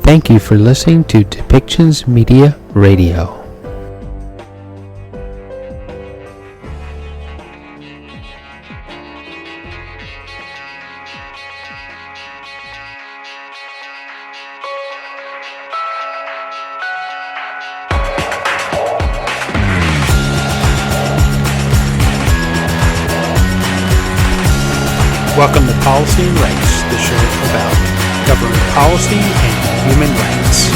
Thank you for listening to Depictions Media Radio. Welcome to Policy and Rights, the show about government policy and human rights.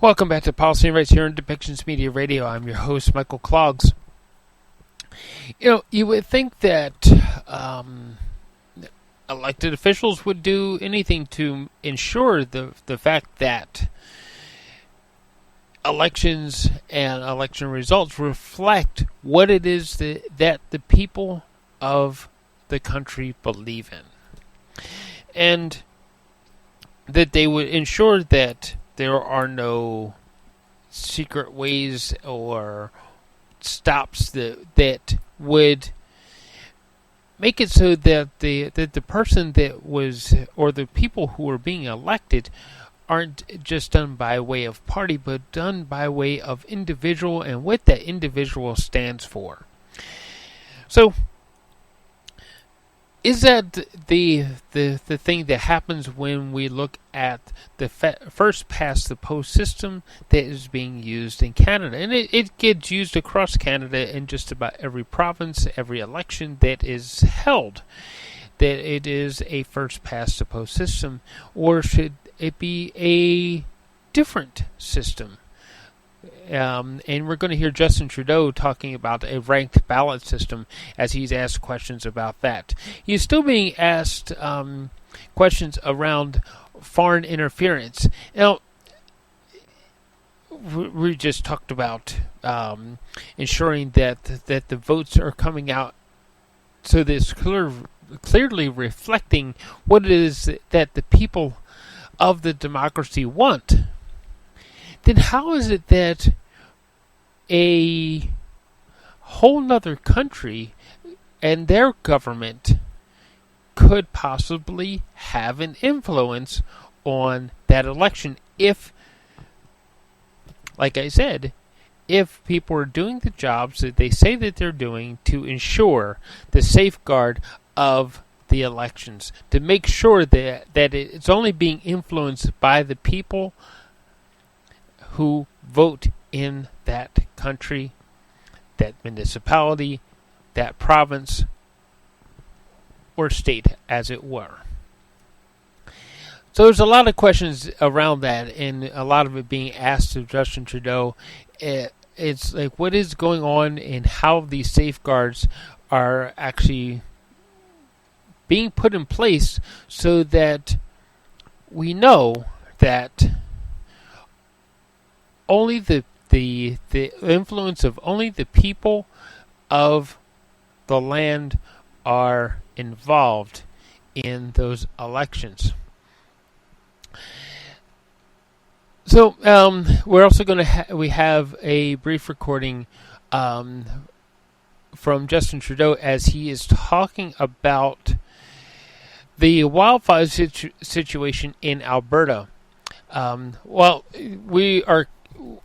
Welcome back to Policy and Rights here on Depictions Media Radio. I'm your host, Michael Clogs. You would think that elected officials would do anything to ensure the fact that elections and election results reflect what it is that the people of the country believe in. And that they would ensure that there are no secret ways or stops that would make it so that the person that was, or the people who are being elected, aren't just done by way of party, but done by way of individual and what that individual stands for. So, is that the thing that happens when we look at the first past the post system that is being used in Canada? And it gets used across Canada in just about every province, every election that is held, that it is a first past the post system. Or should it be a different system? And we're going to hear Justin Trudeau talking about a ranked ballot system as he's asked questions about that. He's still being asked questions around foreign interference. Now, we just talked about ensuring that the votes are coming out so that it's clearly reflecting what it is that the people of the democracy want. Then how is it that a whole nother country and their government could possibly have an influence on that election if, like I said, if people are doing the jobs that they say that they're doing to ensure the safeguard of the elections, to make sure that it's only being influenced by the people who vote in that country, that municipality, that province, or state, as it were. So there's a lot of questions around that, and a lot of it being asked of Justin Trudeau. It's like, what is going on and how these safeguards are actually being put in place so that we know that only the influence of only the people of the land are involved in those elections. So we're also going to we have a brief recording from Justin Trudeau as he is talking about the wildfire situation in Alberta.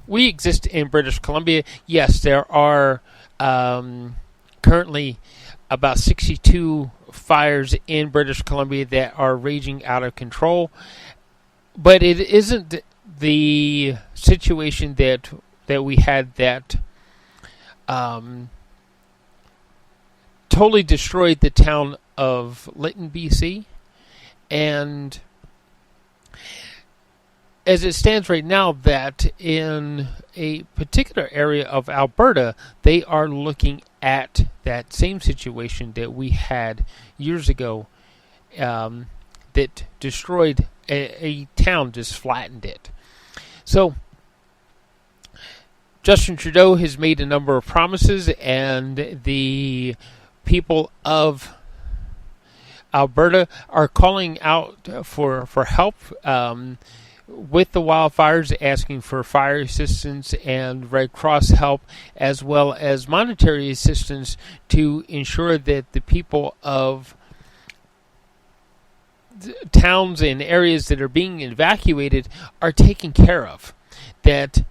We exist in British Columbia. Yes, there are currently about 62 fires in British Columbia that are raging out of control. But it isn't the situation that we had that totally destroyed the town of Lytton, BC. And as it stands right now, that in a particular area of Alberta, they are looking at that same situation that we had years ago that destroyed a town, just flattened it. So, Justin Trudeau has made a number of promises, and the people of Alberta are calling out for help with the wildfires, asking for fire assistance and Red Cross help, as well as monetary assistance to ensure that the people of towns and areas that are being evacuated are taken care of, that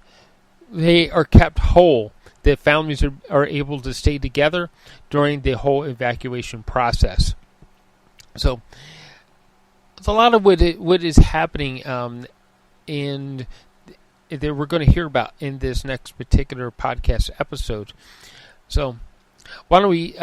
they are kept whole, that families are able to stay together during the whole evacuation process. So, it's a lot of what is happening, and that we're going to hear about in this next particular podcast episode. So, why don't we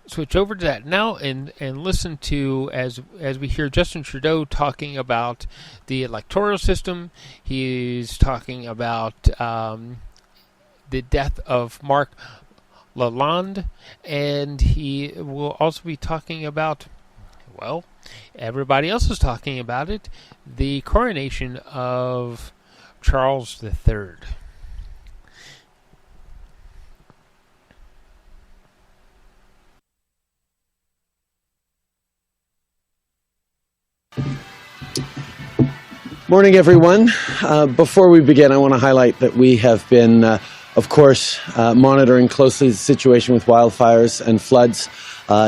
switch over to that now and listen to, as we hear Justin Trudeau talking about the electoral system. He's talking about the death of Marc Lalonde, and he will also be talking about, well, everybody else is talking about it, the coronation of Charles III. Morning, everyone. Before we begin, I want to highlight that we have been, of course, monitoring closely the situation with wildfires and floods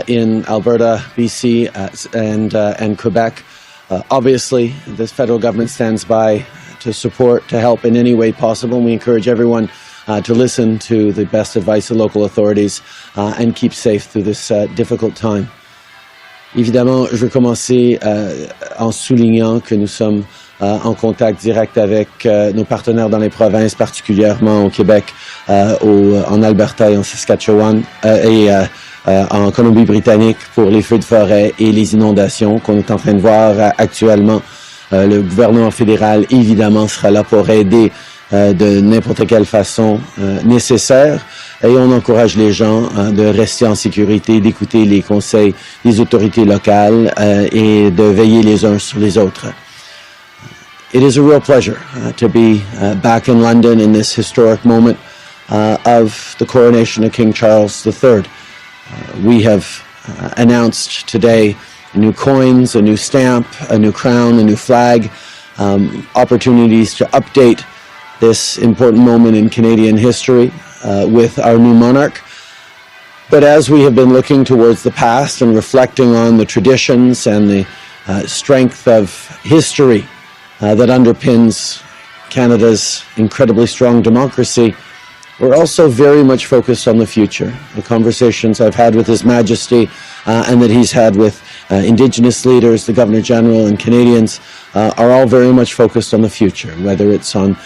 in Alberta, BC, and Quebec. Obviously, the federal government stands by to support, to help in any way possible. And we encourage everyone to listen to the best advice of local authorities and keep safe through this difficult time. Évidemment, je veux commencer en soulignant que nous sommes en contact direct avec nos partenaires dans les provinces, particulièrement au Québec, en Alberta et en Saskatchewan, et en Colombie-Britannique pour les feux de forêt et les inondations qu'on est en train de voir actuellement. Le gouvernement fédéral, évidemment, sera là pour aider de n'importe quelle façon nécessaire. Et on encourage les gens de rester en sécurité, d'écouter les conseils des autorités locales et de veiller les uns sur les autres. It is a real pleasure to be back in London in this historic moment of the coronation of King Charles III. We have announced today new coins, a new stamp, a new crown, a new flag, opportunities to update this important moment in Canadian history with our new monarch. But as we have been looking towards the past and reflecting on the traditions and the strength of history that underpins Canada's incredibly strong democracy, we're also very much focused on the future. The conversations I've had with His Majesty and that he's had with Indigenous leaders, the Governor-General and Canadians are all very much focused on the future, whether it's on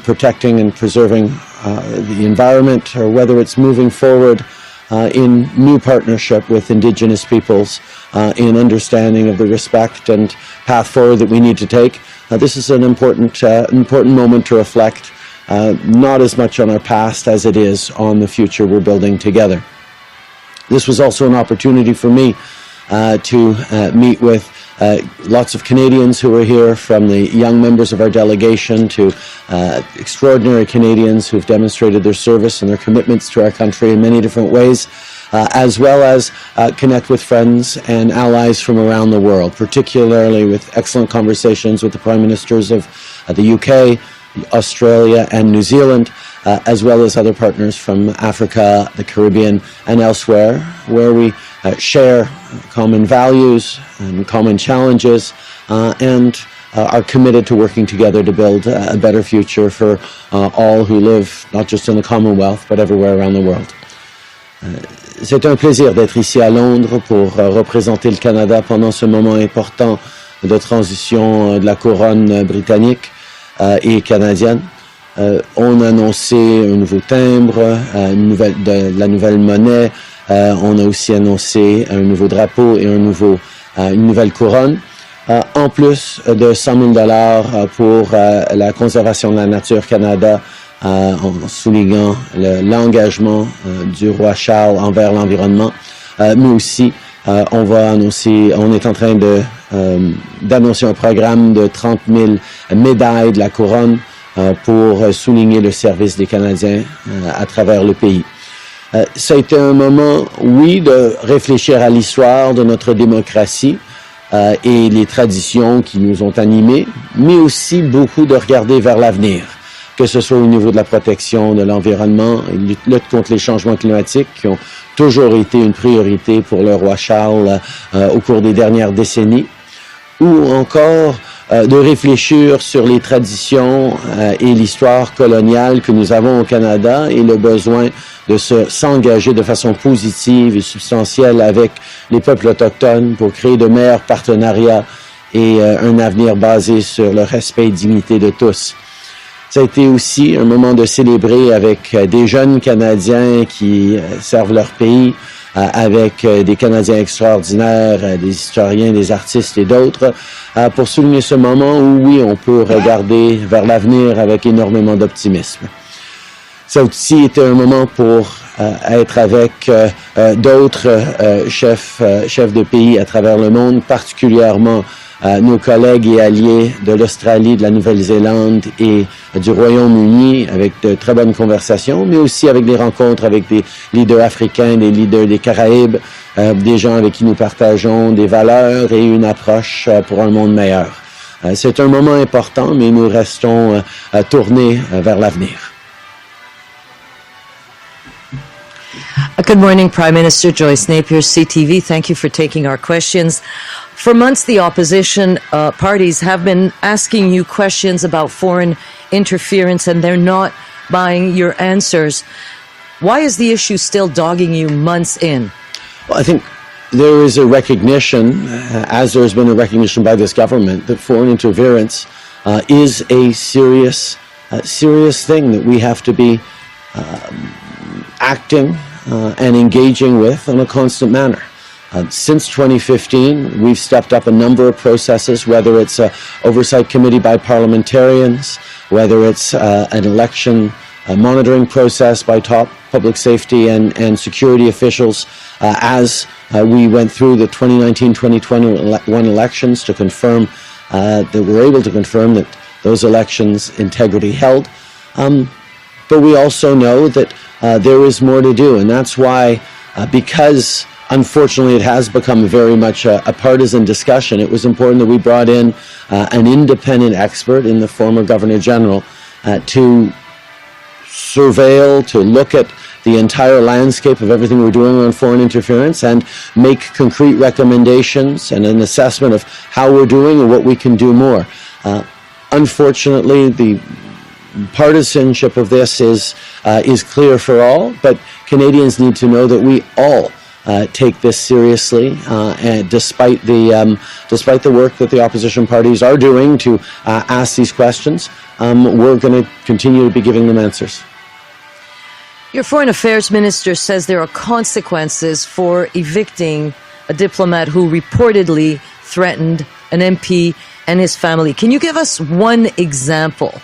protecting and preserving the environment or whether it's moving forward in new partnership with Indigenous peoples in understanding of the respect and path forward that we need to take. This is an important moment to reflect, not as much on our past as it is on the future we're building together. This was also an opportunity for me to meet with lots of Canadians who were here, from the young members of our delegation to extraordinary Canadians who've demonstrated their service and their commitments to our country in many different ways, as well as connect with friends and allies from around the world, particularly with excellent conversations with the Prime Ministers of the UK, Australia and New Zealand, as well as other partners from Africa, the Caribbean and elsewhere, where we share common values and common challenges and are committed to working together to build a better future for all who live not just in the Commonwealth but everywhere around the world. C'est un plaisir d'être ici à Londres pour représenter le Canada pendant ce moment important de transition de la couronne britannique et canadienne. On a annoncé un nouveau timbre, la nouvelle monnaie. On a aussi annoncé un nouveau drapeau et une nouvelle couronne. En plus de 100 000 $ pour la conservation de la nature Canada, en soulignant l'engagement du roi Charles envers l'environnement. Mais aussi, on est en train d'annoncer un programme de 30 000 médailles de la couronne pour souligner le service des Canadiens à travers le pays. Ça a été un moment, oui, de réfléchir à l'histoire de notre démocratie et les traditions qui nous ont animés, mais aussi beaucoup de regarder vers l'avenir, que ce soit au niveau de la protection de l'environnement et lutte contre les changements climatiques qui ont toujours été une priorité pour le roi Charles au cours des dernières décennies, ou encore de réfléchir sur les traditions et l'histoire coloniale que nous avons au Canada et le besoin de s'engager de façon positive et substantielle avec les peuples autochtones pour créer de meilleurs partenariats et un avenir basé sur le respect et dignité de tous. Ça a été aussi un moment de célébrer avec des jeunes Canadiens qui servent leur pays, avec des Canadiens extraordinaires, des historiens, des artistes et d'autres, pour souligner ce moment où, oui, on peut regarder vers l'avenir avec énormément d'optimisme. Ça a aussi été un moment pour être avec d'autres chefs de pays à travers le monde, particulièrement nos collègues et alliés de l'Australie, de la Nouvelle-Zélande et du Royaume-Uni, avec de très bonnes conversations, mais aussi avec des rencontres avec des leaders africains, des leaders des Caraïbes, des gens avec qui nous partageons des valeurs et une approche pour un monde meilleur. C'est un moment important, mais nous restons tournés vers l'avenir. Good morning, Prime Minister Joyce Napier, CTV. Thank you for taking our questions. For months, the opposition parties have been asking you questions about foreign interference, and they're not buying your answers. Why is the issue still dogging you months in? Well, I think there is a recognition, as there has been a recognition by this government, that foreign interference is a serious thing that we have to be acting and engaging with on a constant manner. Since 2015, we've stepped up a number of processes, whether it's an oversight committee by parliamentarians, whether it's an election monitoring process by top public safety and security officials, as we went through the 2019-2021 elections to confirm that we're able to confirm that those elections' integrity held. But we also know that there is more to do, and that's why, because unfortunately it has become very much a partisan discussion, it was important that we brought in an independent expert in the former Governor General to surveil, to look at the entire landscape of everything we're doing on foreign interference and make concrete recommendations and an assessment of how we're doing and what we can do more. Unfortunately, the partisanship of this is clear for all, but Canadians need to know that we all take this seriously, and despite the work that the opposition parties are doing to ask these questions, we're going to continue to be giving them answers. Your Foreign Affairs Minister says there are consequences for evicting a diplomat who reportedly threatened an MP and his family. Can you give us one example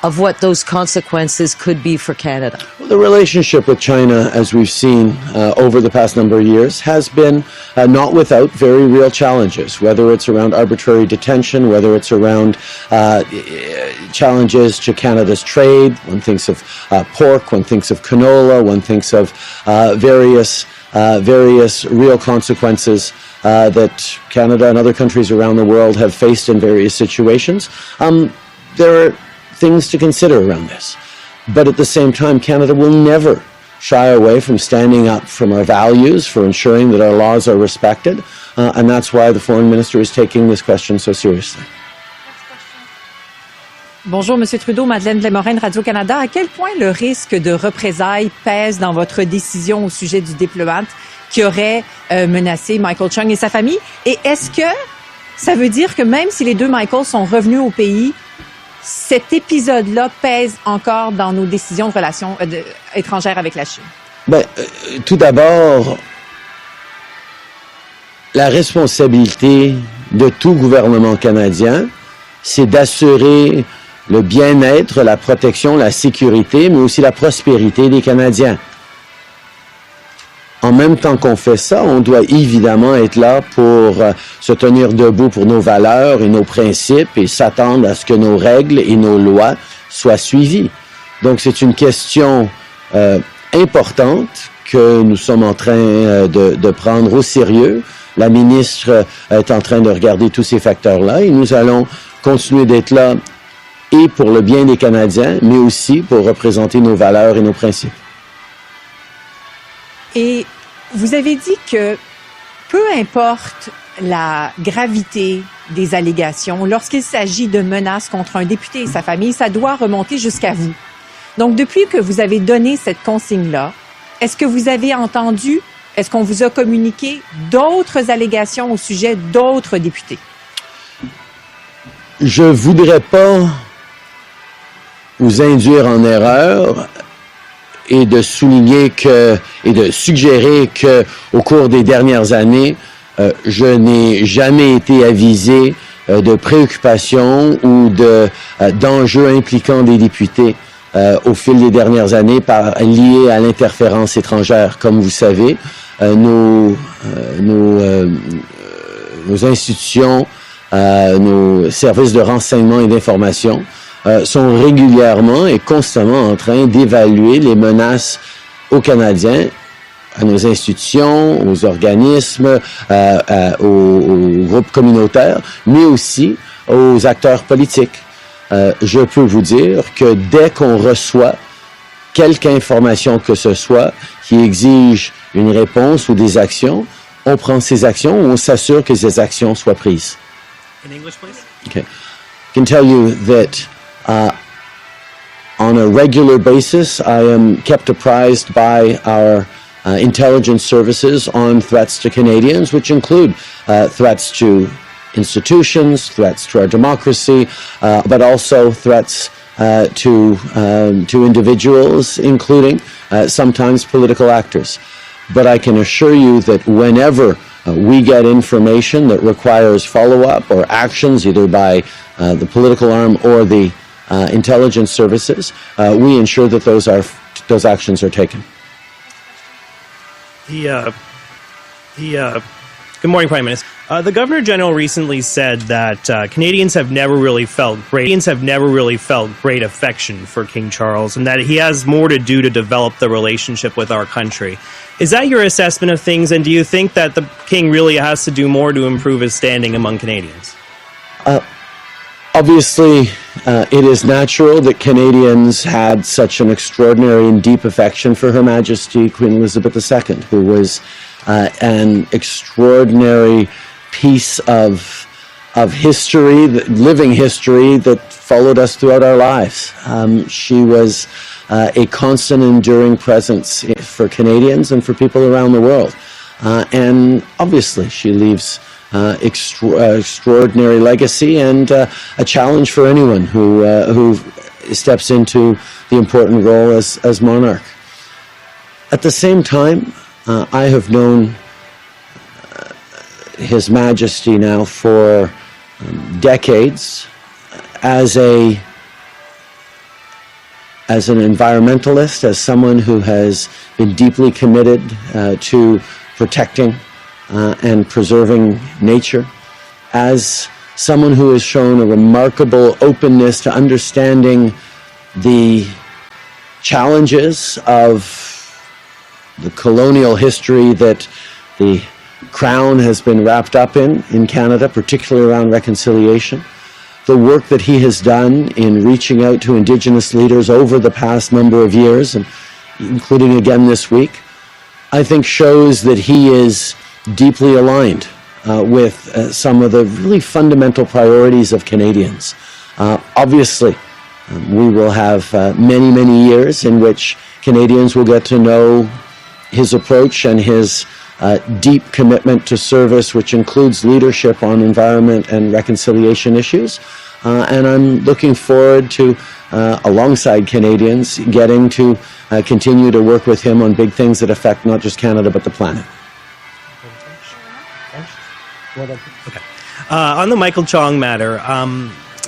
of what those consequences could be for Canada? Well, the relationship with China, as we've seen over the past number of years, has been not without very real challenges, whether it's around arbitrary detention, whether it's around challenges to Canada's trade. One thinks of pork, one thinks of canola, one thinks of various real consequences that Canada and other countries around the world have faced in various situations. There are things to consider around this. But at the same time, Canada will never shy away from standing up from our values, for ensuring that our laws are respected, and that's why the Foreign Minister is taking this question so seriously. Bonjour, M. Trudeau, Madeleine Blais-Morin, Radio-Canada. À quel point le risque de représailles pèse dans votre décision au sujet du diplomate qui aurait menacé Michael Chung et sa famille? Et est-ce que ça veut dire que même si les deux Michael sont revenus au pays, cet épisode-là pèse encore dans nos décisions de relations étrangères avec la Chine? Tout d'abord, la responsabilité de tout gouvernement canadien, c'est d'assurer le bien-être, la protection, la sécurité, mais aussi la prospérité des Canadiens. En même temps qu'on fait ça, on doit évidemment être là pour se tenir debout pour nos valeurs et nos principes et s'attendre à ce que nos règles et nos lois soient suivies. Donc c'est une question importante que nous sommes en train de prendre au sérieux. La ministre est en train de regarder tous ces facteurs-là et nous allons continuer d'être là et pour le bien des Canadiens, mais aussi pour représenter nos valeurs et nos principes. Et vous avez dit que peu importe la gravité des allégations, lorsqu'il s'agit de menaces contre un député et sa famille, ça doit remonter jusqu'à vous. Donc, depuis que vous avez donné cette consigne-là, est-ce que vous avez entendu, est-ce qu'on vous a communiqué d'autres allégations au sujet d'autres députés? Je voudrais pas vous induire en erreur et de souligner et de suggérer que au cours des dernières années, je n'ai jamais été avisé de préoccupations ou d'enjeux impliquant des députés au fil des dernières années liés à l'interférence étrangère. Comme vous savez, nos institutions, nos services de renseignement et d'information sont régulièrement et constamment en train d'évaluer les menaces aux Canadiens, à nos institutions, aux organismes, aux groupes communautaires, mais aussi aux acteurs politiques. Je peux vous dire que dès qu'on reçoit quelque information que ce soit qui exige une réponse ou des actions, on prend ces actions ou on s'assure que ces actions soient prises. In English, please. Okay. I can tell you that on a regular basis, I am kept apprised by our intelligence services on threats to Canadians, which include threats to institutions, threats to our democracy, but also threats to individuals, including sometimes political actors. But I can assure you that whenever we get information that requires follow-up or actions, either by the political arm or the intelligence services, we ensure that those actions are taken. Good morning, Prime Minister. The Governor General recently said that Canadians have never really felt great affection for King Charles, and that he has more to do to develop the relationship with our country. Is that your assessment of things, and do you think that the King really has to do more to improve his standing among Canadians? Obviously, it is natural that Canadians had such an extraordinary and deep affection for Her Majesty Queen Elizabeth II, who was an extraordinary piece of history, living history that followed us throughout our lives. She was a constant, enduring presence for Canadians and for people around the world. And obviously, she leaves extraordinary legacy and a challenge for anyone who steps into the important role as monarch. At the same time, I have known His Majesty now for decades as an environmentalist, as someone who has been deeply committed to protecting and preserving nature, as someone who has shown a remarkable openness to understanding the challenges of the colonial history that the Crown has been wrapped up in Canada, particularly around reconciliation. The work that he has done in reaching out to Indigenous leaders over the past number of years, and including again this week, I think shows that he is deeply aligned with some of the really fundamental priorities of Canadians. Obviously, we will have many, many years in which Canadians will get to know his approach and his deep commitment to service, which includes leadership on environment and reconciliation issues. And I'm looking forward to, alongside Canadians, getting to continue to work with him on big things that affect not just Canada, but the planet. Okay. On the Michael Chong matter,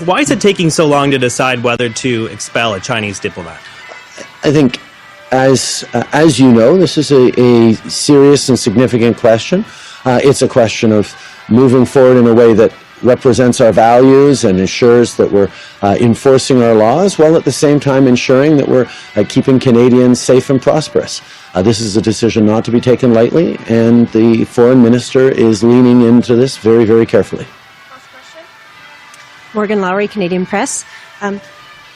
why is it taking so long to decide whether to expel a Chinese diplomat? I think as you know, this is a serious and significant question. It's a question of moving forward in a way that represents our values and ensures that we're enforcing our laws, while at the same time ensuring that we're keeping Canadians safe and prosperous. This is a decision not to be taken lightly, and the foreign minister is leaning into this very, very carefully. Morgan Lowry, Canadian Press.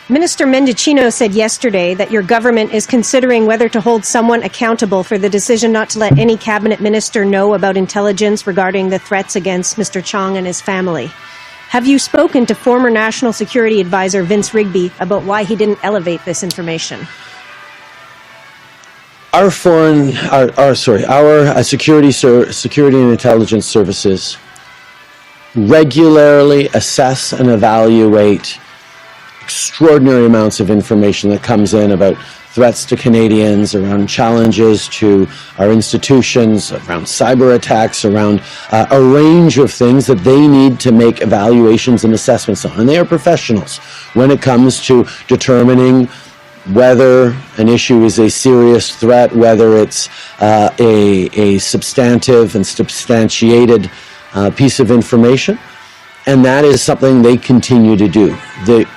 Minister Mendicino said yesterday that your government is considering whether to hold someone accountable for the decision not to let any cabinet minister know about intelligence regarding the threats against Mr. Chong and his family. Have you spoken to former National Security Advisor Vince Rigby about why he didn't elevate this information? Our security and intelligence services regularly assess and evaluate extraordinary amounts of information that comes in about threats to Canadians, around challenges to our institutions, around cyber attacks, around a range of things that they need to make evaluations and assessments on. And they are professionals when it comes to determining whether an issue is a serious threat, whether it's a substantive and substantiated piece of information. And that is something they continue to do. The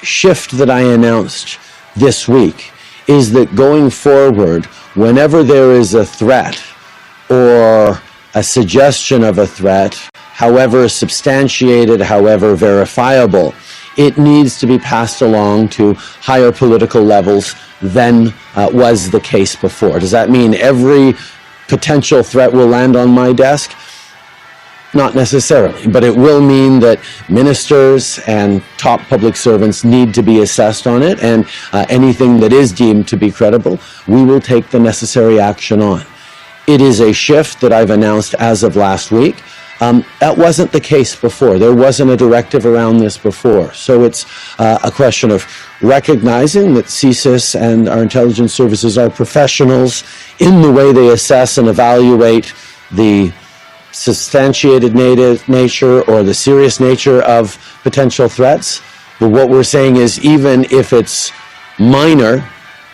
shift that I announced this week is that going forward, whenever there is a threat or a suggestion of a threat, however substantiated, however verifiable, it needs to be passed along to higher political levels than was the case before. Does that mean every potential threat will land on my desk? Not necessarily, but it will mean that ministers and top public servants need to be assessed on it, and anything that is deemed to be credible, we will take the necessary action on. It is a shift that I've announced as of last week. That wasn't the case before. There wasn't a directive around this before. So it's a question of recognizing that CSIS and our intelligence services are professionals in the way they assess and evaluate the substantiated nature or the serious nature of potential threats. But what we're saying is, even if it's minor,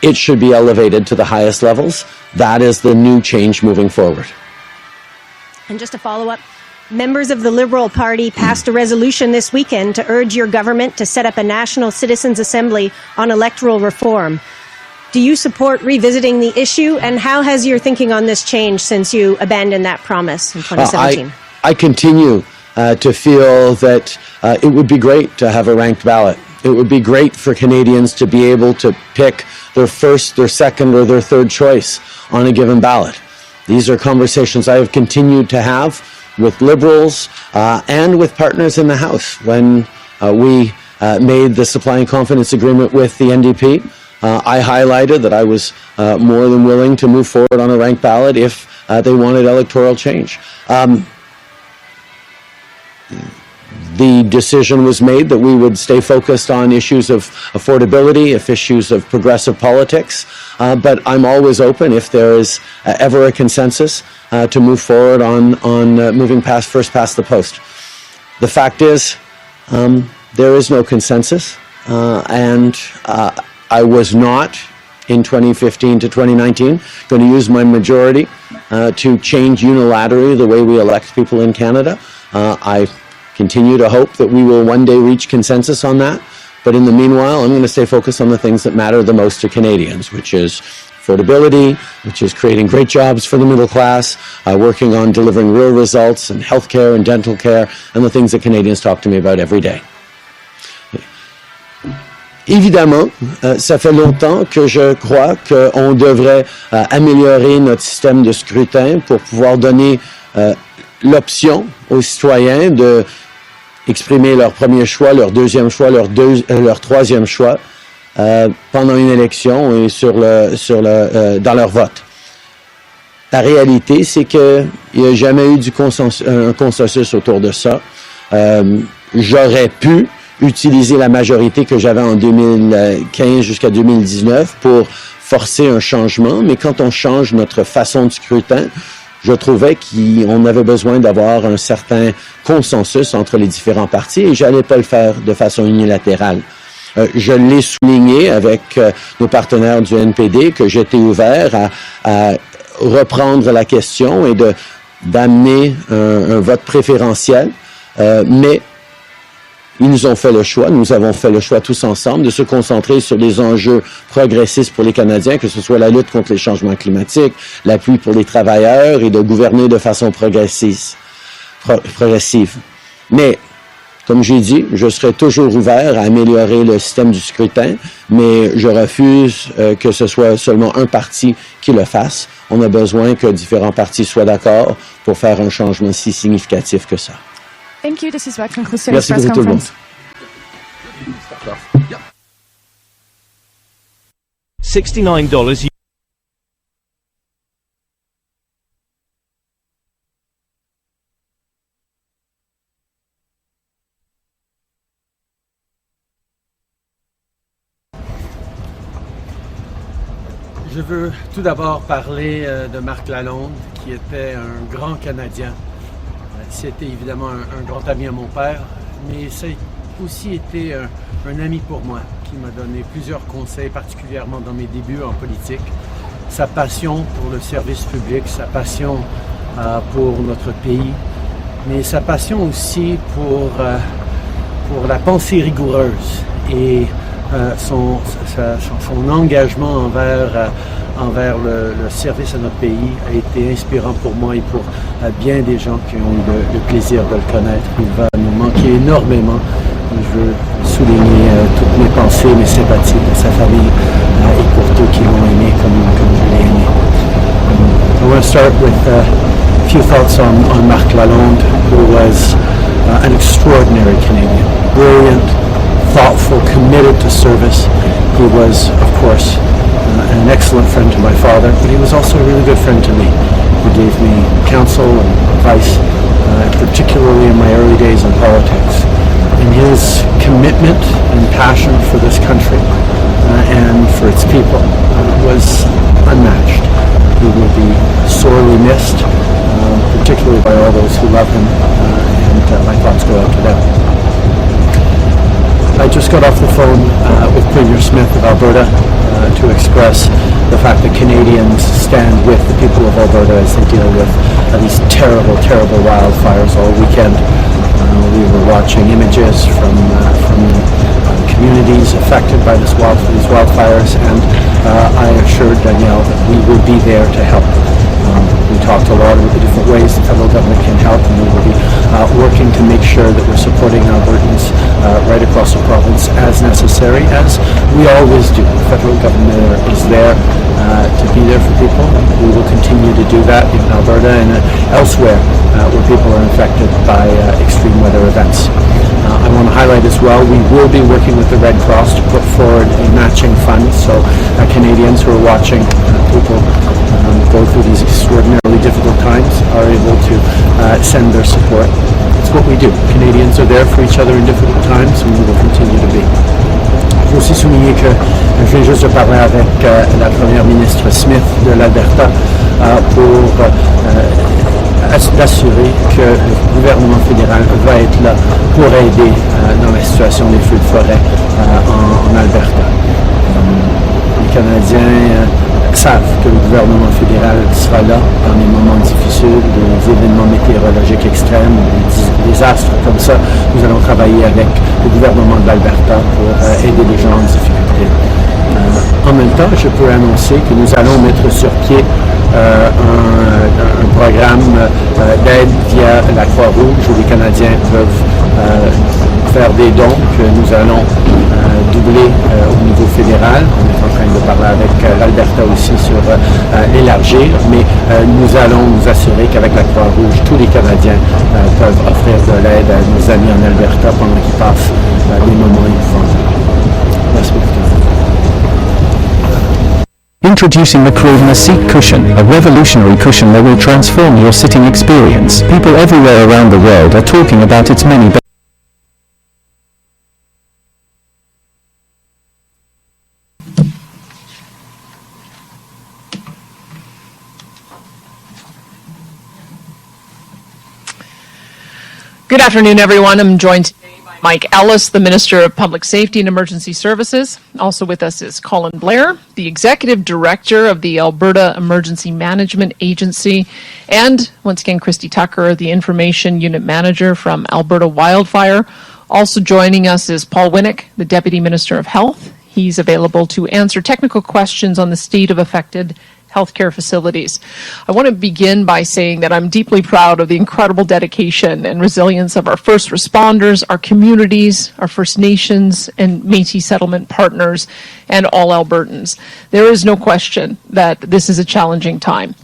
it should be elevated to the highest levels. That is the new change moving forward. And just to follow up, members of the Liberal Party passed a resolution this weekend to urge your government to set up a National Citizens' Assembly on electoral reform. Do you support revisiting the issue, and how has your thinking on this changed since you abandoned that promise in 2017? I continue to feel that it would be great to have a ranked ballot. It would be great for Canadians to be able to pick their first, their second, or their third choice on a given ballot. These are conversations I have continued to have with Liberals and with partners in the House. When we made the supply and confidence agreement with the NDP, I highlighted that I was more than willing to move forward on a ranked ballot if they wanted electoral change. The decision was made that we would stay focused on issues of affordability, issues of progressive politics, but I'm always open, if there is ever a consensus, to move forward on moving first past the post. The fact is, there is no consensus, and I was not, in 2015 to 2019, going to use my majority to change unilaterally the way we elect people in Canada. I continue to hope that we will one day reach consensus on that. But in the meanwhile, I'm going to stay focused on the things that matter the most to Canadians, which is affordability, which is creating great jobs for the middle class, working on delivering real results in healthcare and dental care, and the things that Canadians talk to me about every day. Évidemment, ça fait longtemps que je crois qu'on devrait améliorer notre système de scrutin pour pouvoir donner l'option aux citoyens de exprimer leur premier choix, leur deuxième choix, leur troisième choix pendant une élection et dans leur vote. La réalité, c'est qu'il n'y a jamais eu un consensus autour de ça. J'aurais pu utiliser la majorité que j'avais en 2015 jusqu'à 2019 pour forcer un changement, mais quand on change notre façon de scrutin, je trouvais qu'on avait besoin d'avoir un certain consensus entre les différents partis et j'allais pas le faire de façon unilatérale. Je l'ai souligné avec nos partenaires du NPD que j'étais ouvert à reprendre la question et d'amener un vote préférentiel, mais ils nous ont fait le choix, nous avons fait le choix tous ensemble de se concentrer sur les enjeux progressistes pour les Canadiens, que ce soit la lutte contre les changements climatiques, l'appui pour les travailleurs et de gouverner de façon progressive. Mais, comme j'ai dit, je serai toujours ouvert à améliorer le système du scrutin, mais je refuse que ce soit seulement un parti qui le fasse. On a besoin que différents partis soient d'accord pour faire un changement si significatif que ça. Thank you. This is what concludes today's Merci press beaucoup tout le monde. conference. $69. Je veux tout d'abord parler de Marc Lalonde, qui était un grand Canadien. C'était évidemment un grand ami à mon père, mais ça a aussi été un ami pour moi, qui m'a donné plusieurs conseils, particulièrement dans mes débuts en politique. Sa passion pour le service public, sa passion pour notre pays, mais sa passion aussi pour la pensée rigoureuse et son engagement envers le service à notre pays a été inspirant pour moi et pour bien des gens qui ont eu le plaisir de le connaître. Il va nous manquer énormément. Je veux souligner toutes mes pensées, mes sympathies pour sa famille et pour tous qui l'ont aimé comme je l'ai aimé. I want to start with a few thoughts on Marc Lalonde, who was an extraordinary Canadian, brilliant, thoughtful, committed to service. He was, of course, an excellent friend to my father, but he was also a really good friend to me. He gave me counsel and advice, particularly in my early days in politics. And his commitment and passion for this country and for its people was unmatched. He will be sorely missed, particularly by all those who love him, and my thoughts go out to them. I just got off the phone with Premier Smith of Alberta to express the fact that Canadians stand with the people of Alberta as they deal with these terrible, terrible wildfires all weekend. We were watching images from communities affected by these wildfires, and I assured Danielle that we will be there to help. We talked a lot about the different ways the federal government can help, and we will be working to make sure that we're supporting Albertans right across the province as necessary, as we always do. The federal government is there to be there for people. We will continue to do that in Alberta and elsewhere where people are affected by extreme weather events. I want to highlight as well, we will be working with the Red Cross to put forward a matching fund, so Canadians who are watching people go through these extraordinarily difficult times are able to send their support. It's what we do. Canadians are there for each other in difficult times, and we will continue to be. Je veux aussi souligner que je viens juste de parler avec la première ministre Smith de l'Alberta pour d'assurer que le gouvernement fédéral va être là pour aider dans la situation des feux de forêt en Alberta. Les Canadiens savent que le gouvernement fédéral sera là dans les moments difficiles, des événements météorologiques extrêmes, des désastres comme ça. Nous allons travailler avec le gouvernement de l'Alberta pour aider les gens en difficulté. En même temps, je peux annoncer que nous allons mettre sur pied un programme d'aide via la Croix-Rouge où les Canadiens peuvent faire des dons que nous allons doubler au niveau fédéral. On est en train de parler avec l'Alberta aussi sur l'élargir, mais nous allons nous assurer qu'avec la Croix-Rouge, tous les Canadiens peuvent offrir de l'aide à nos amis en Alberta pendant qu'ils passent des moments épouvantables. Merci beaucoup. Introducing the Crowner Seat Cushion, a revolutionary cushion that will transform your sitting experience. People everywhere around the world are talking about its many benefits. Good afternoon, everyone. I'm joined today by Mike Ellis, the Minister of Public Safety and Emergency Services. Also with us is Colin Blair, the Executive Director of the Alberta Emergency Management Agency, and once again, Christy Tucker, the Information Unit Manager from Alberta Wildfire. Also joining us is Paul Winnick, the Deputy Minister of Health. He's available to answer technical questions on the state of affected healthcare facilities. I want to begin by saying that I'm deeply proud of the incredible dedication and resilience of our first responders, our communities, our First Nations and Métis settlement partners, and all Albertans. There is no question that this is a challenging time.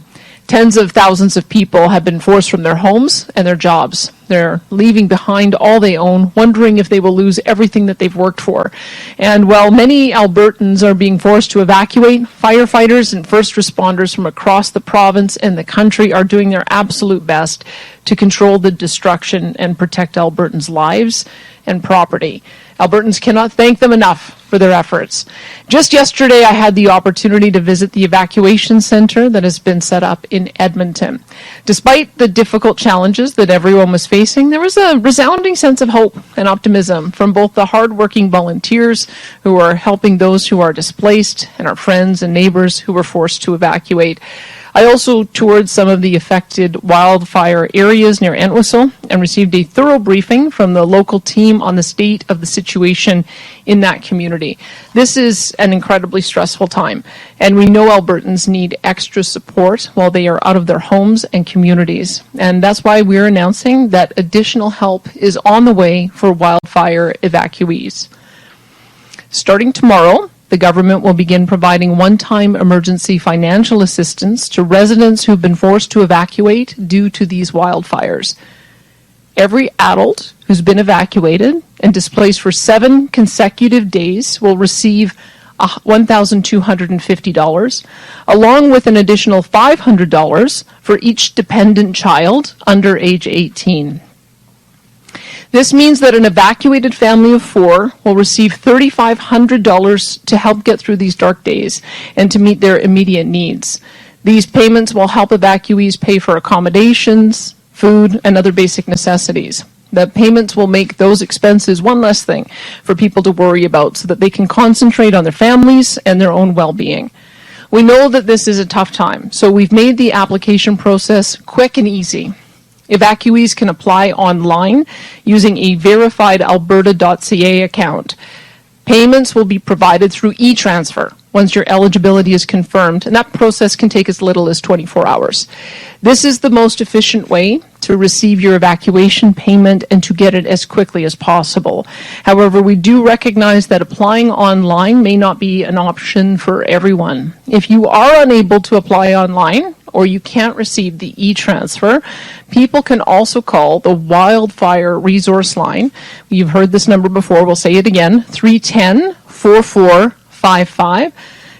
Tens of thousands of people have been forced from their homes and their jobs. They're leaving behind all they own, wondering if they will lose everything that they've worked for. And while many Albertans are being forced to evacuate, firefighters and first responders from across the province and the country are doing their absolute best to control the destruction and protect Albertans' lives and property. Albertans cannot thank them enough for their efforts. Just yesterday, I had the opportunity to visit the evacuation center that has been set up in Edmonton. Despite the difficult challenges that everyone was facing, there was a resounding sense of hope and optimism from both the hardworking volunteers who are helping those who are displaced and our friends and neighbors who were forced to evacuate. I also toured some of the affected wildfire areas near Entwistle and received a thorough briefing from the local team on the state of the situation in that community. This is an incredibly stressful time, and we know Albertans need extra support while they are out of their homes and communities. And that's why we're announcing that additional help is on the way for wildfire evacuees. Starting tomorrow, the government will begin providing one-time emergency financial assistance to residents who've been forced to evacuate due to these wildfires. Every adult who's been evacuated and displaced for 7 consecutive days will receive $1,250, along with an additional $500 for each dependent child under age 18. This means that an evacuated family of 4 will receive $3,500 to help get through these dark days and to meet their immediate needs. These payments will help evacuees pay for accommodations, food, and other basic necessities. The payments will make those expenses one less thing for people to worry about so that they can concentrate on their families and their own well-being. We know that this is a tough time, so we've made the application process quick and easy. Evacuees can apply online using a verified alberta.ca account. Payments will be provided through e-transfer once your eligibility is confirmed, and that process can take as little as 24 hours. This is the most efficient way to receive your evacuation payment and to get it as quickly as possible. However, we do recognize that applying online may not be an option for everyone. If you are unable to apply online, or you can't receive the e-transfer, people can also call the Wildfire Resource Line. You've heard this number before, we'll say it again, 310-4455,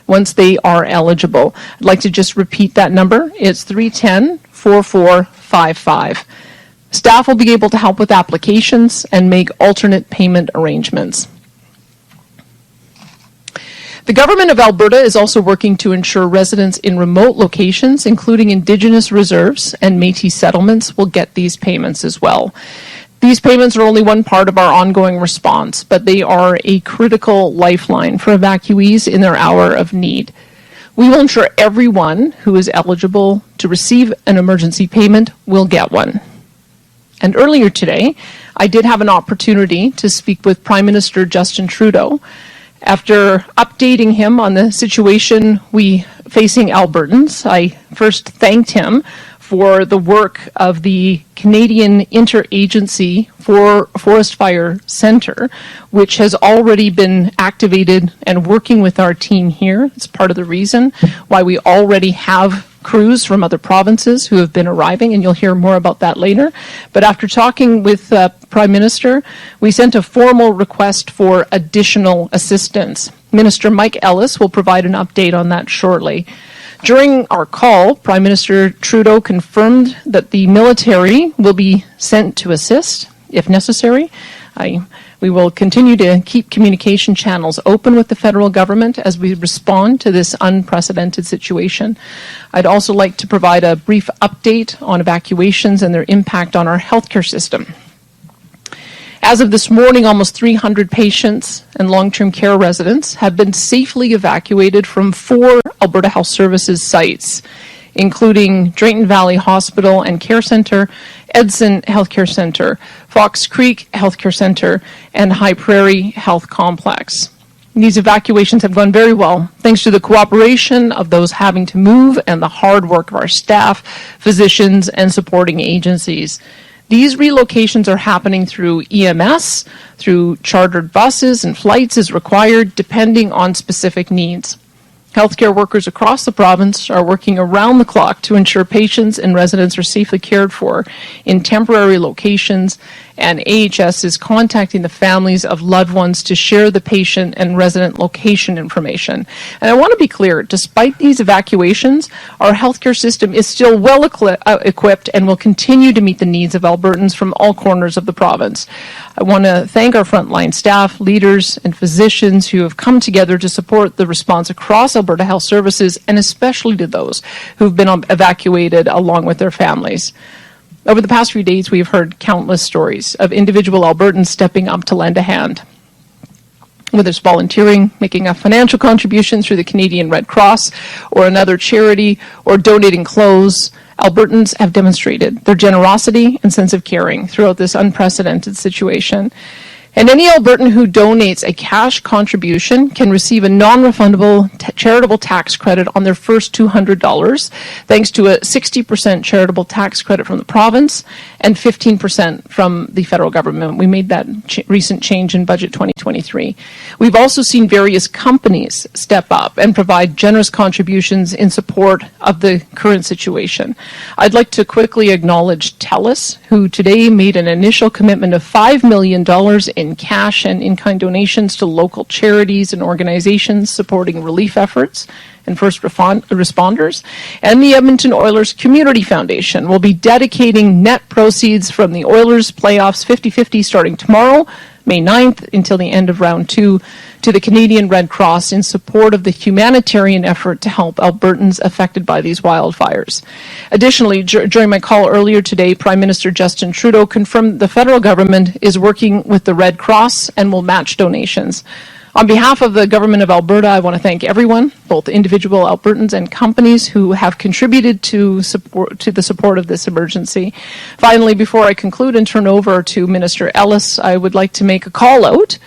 once they are eligible. I'd like to just repeat that number. It's 310-4455. Staff will be able to help with applications and make alternate payment arrangements. The Government of Alberta is also working to ensure residents in remote locations, including Indigenous reserves and Métis settlements, will get these payments as well. These payments are only one part of our ongoing response, but they are a critical lifeline for evacuees in their hour of need. We will ensure everyone who is eligible to receive an emergency payment will get one. And earlier today, I did have an opportunity to speak with Prime Minister Justin Trudeau. After updating him on the situation facing Albertans, I first thanked him for the work of the Canadian Interagency for Forest Fire Centre, which has already been activated and working with our team here. It's part of the reason why we already have crews from other provinces who have been arriving, and you'll hear more about that later. But after talking with Prime Minister, we sent a formal request for additional assistance. Minister Mike Ellis will provide an update on that shortly. During our call, Prime Minister Trudeau confirmed that the military will be sent to assist if necessary. We will continue to keep communication channels open with the federal government as we respond to this unprecedented situation. I'd also like to provide a brief update on evacuations and their impact on our healthcare system. As of this morning, almost 300 patients and long-term care residents have been safely evacuated from 4 Alberta Health Services sites, including Drayton Valley Hospital and Care Centre, Edson Healthcare Centre, Fox Creek Healthcare Centre, and High Prairie Health Complex. These evacuations have gone very well, thanks to the cooperation of those having to move and the hard work of our staff, physicians, and supporting agencies. These relocations are happening through EMS, through chartered buses and flights as required, depending on specific needs. Healthcare workers across the province are working around the clock to ensure patients and residents are safely cared for in temporary locations, and AHS is contacting the families of loved ones to share the patient and resident location information. And I want to be clear, despite these evacuations, our healthcare system is still well equipped and will continue to meet the needs of Albertans from all corners of the province. I want to thank our frontline staff, leaders, and physicians who have come together to support the response across Alberta Health Services, and especially to those who've been evacuated along with their families. Over the past few days, we have heard countless stories of individual Albertans stepping up to lend a hand. Whether it's volunteering, making a financial contribution through the Canadian Red Cross or another charity, or donating clothes, Albertans have demonstrated their generosity and sense of caring throughout this unprecedented situation. And any Albertan who donates a cash contribution can receive a non-refundable charitable tax credit on their first $200, thanks to a 60% charitable tax credit from the province and 15% from the federal government. We made that recent change in Budget 2023. We've also seen various companies step up and provide generous contributions in support of the current situation. I'd like to quickly acknowledge TELUS, who today made an initial commitment of $5 million in cash and in-kind donations to local charities and organizations supporting relief efforts and first responders. And the Edmonton Oilers Community Foundation will be dedicating net proceeds from the Oilers playoffs 50-50 starting tomorrow, May 9th, until the end of round 2, to the Canadian Red Cross in support of the humanitarian effort to help Albertans affected by these wildfires. Additionally, during my call earlier today, Prime Minister Justin Trudeau confirmed the federal government is working with the Red Cross and will match donations. On behalf of the Government of Alberta, I want to thank everyone, both individual Albertans and companies, who have contributed to the support of this emergency. Finally, before I conclude and turn over to Minister Ellis, I would like to make a call out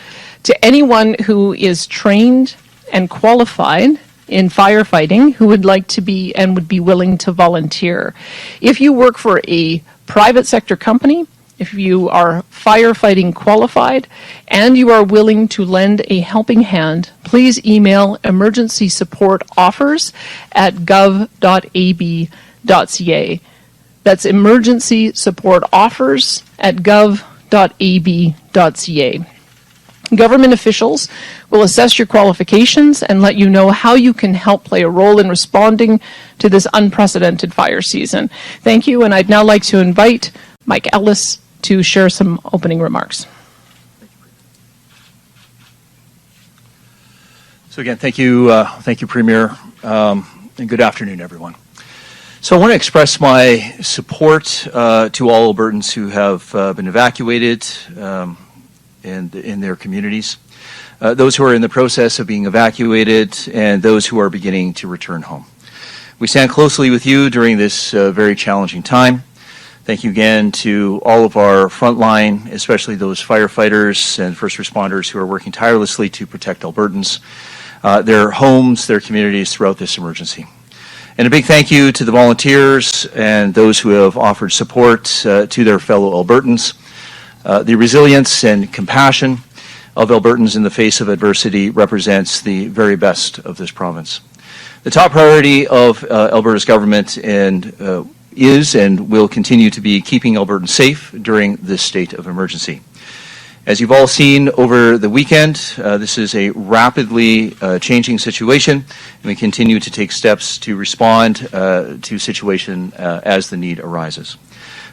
to anyone who is trained and qualified in firefighting who would like to be and would be willing to volunteer. If you work for a private sector company, if you are firefighting qualified and you are willing to lend a helping hand, please email emergencysupportoffers@gov.ab.ca. That's emergencysupportoffers@gov.ab.ca. Government officials will assess your qualifications and let you know how you can help play a role in responding to this unprecedented fire season. Thank you, and I'd now like to invite Mike Ellis to share some opening remarks. So again, thank you, Premier, and good afternoon, everyone. So I want to express my support to all Albertans who have been evacuated and in their communities, those who are in the process of being evacuated, and those who are beginning to return home. We stand closely with you during this very challenging time. Thank you again to all of our frontline, especially those firefighters and first responders who are working tirelessly to protect Albertans, their homes, their communities throughout this emergency. And a big thank you to the volunteers and those who have offered support to their fellow Albertans. The resilience and compassion of Albertans in the face of adversity represents the very best of this province. The top priority of Alberta's government is and will continue to be keeping Albertans safe during this state of emergency. As you've all seen over the weekend, this is a rapidly changing situation, and we continue to take steps to respond to situation as the need arises.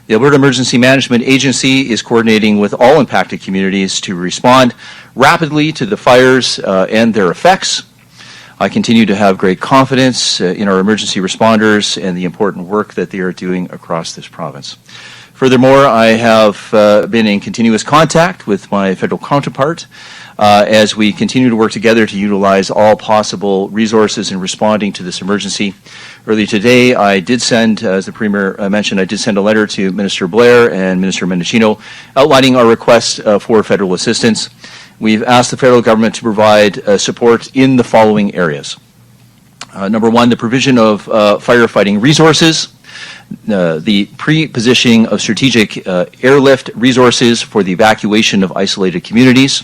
The Alberta Emergency Management Agency is coordinating with all impacted communities to respond rapidly to the fires and their effects. I continue to have great confidence in our emergency responders and the important work that they are doing across this province. Furthermore, I have been in continuous contact with my federal counterpart as we continue to work together to utilize all possible resources in responding to this emergency. Earlier today, I did send, as the Premier mentioned, I did send a letter to Minister Blair and Minister Mendicino outlining our request for federal assistance. We've asked the federal government to provide support in the following areas. Number one, the provision of firefighting resources, the pre-positioning of strategic airlift resources for the evacuation of isolated communities,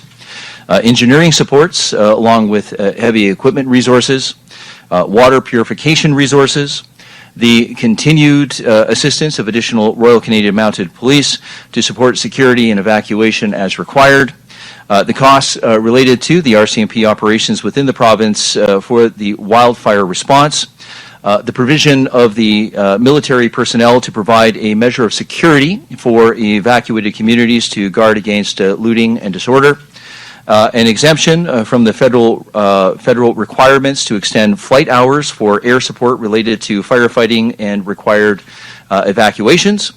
engineering supports along with heavy equipment resources, water purification resources, the continued assistance of additional Royal Canadian Mounted Police to support security and evacuation as required, the costs related to the RCMP operations within the province for the wildfire response, the provision of the military personnel to provide a measure of security for evacuated communities to guard against looting and disorder, an exemption from the federal requirements to extend flight hours for air support related to firefighting and required evacuations,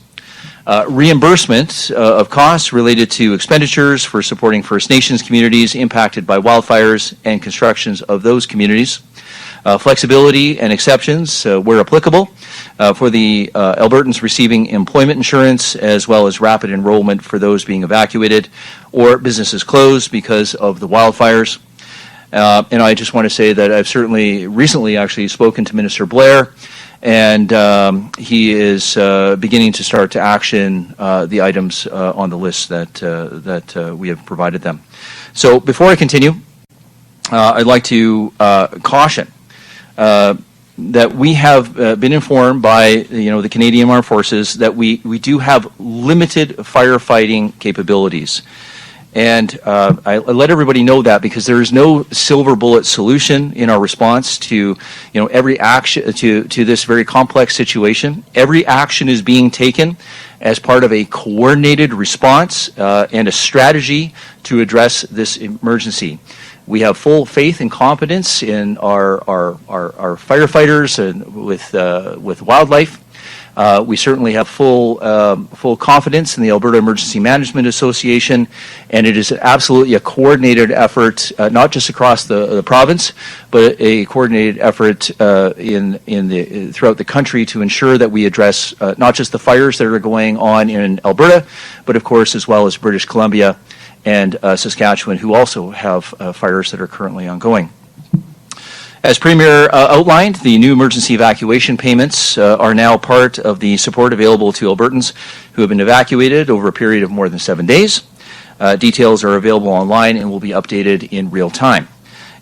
reimbursement of costs related to expenditures for supporting First Nations communities impacted by wildfires and constructions of those communities, flexibility and exceptions where applicable for the Albertans receiving employment insurance, as well as rapid enrollment for those being evacuated or businesses closed because of the wildfires. And I just want to say that I've certainly recently actually spoken to Minister Blair, and he is beginning to start to action the items on the list that we have provided them. So before I continue, I'd like to caution that we have been informed by the Canadian Armed Forces that we do have limited firefighting capabilities. And I let everybody know that because there is no silver bullet solution in our response to every action to this very complex situation. Every action is being taken as part of a coordinated response and a strategy to address this emergency. We have full faith and confidence in our firefighters and with wildlife. We certainly have full confidence in the Alberta Emergency Management Association, and it is absolutely a coordinated effort, not just across the province, but a coordinated effort throughout the country to ensure that we address not just the fires that are going on in Alberta, but of course as well as British Columbia and Saskatchewan, who also have fires that are currently ongoing. As Premier outlined, the new emergency evacuation payments are now part of the support available to Albertans who have been evacuated over a period of more than 7 days. Details are available online and will be updated in real time.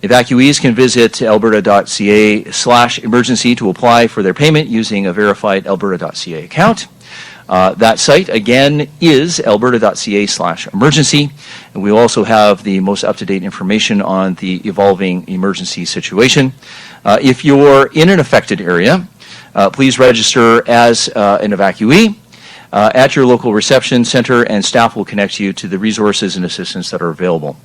Evacuees can visit alberta.ca/emergency to apply for their payment using a verified alberta.ca account. That site, again, is alberta.ca/emergency, and we also have the most up-to-date information on the evolving emergency situation. If you're in an affected area, please register as an evacuee at your local reception center, and staff will connect you to the resources and assistance that are available.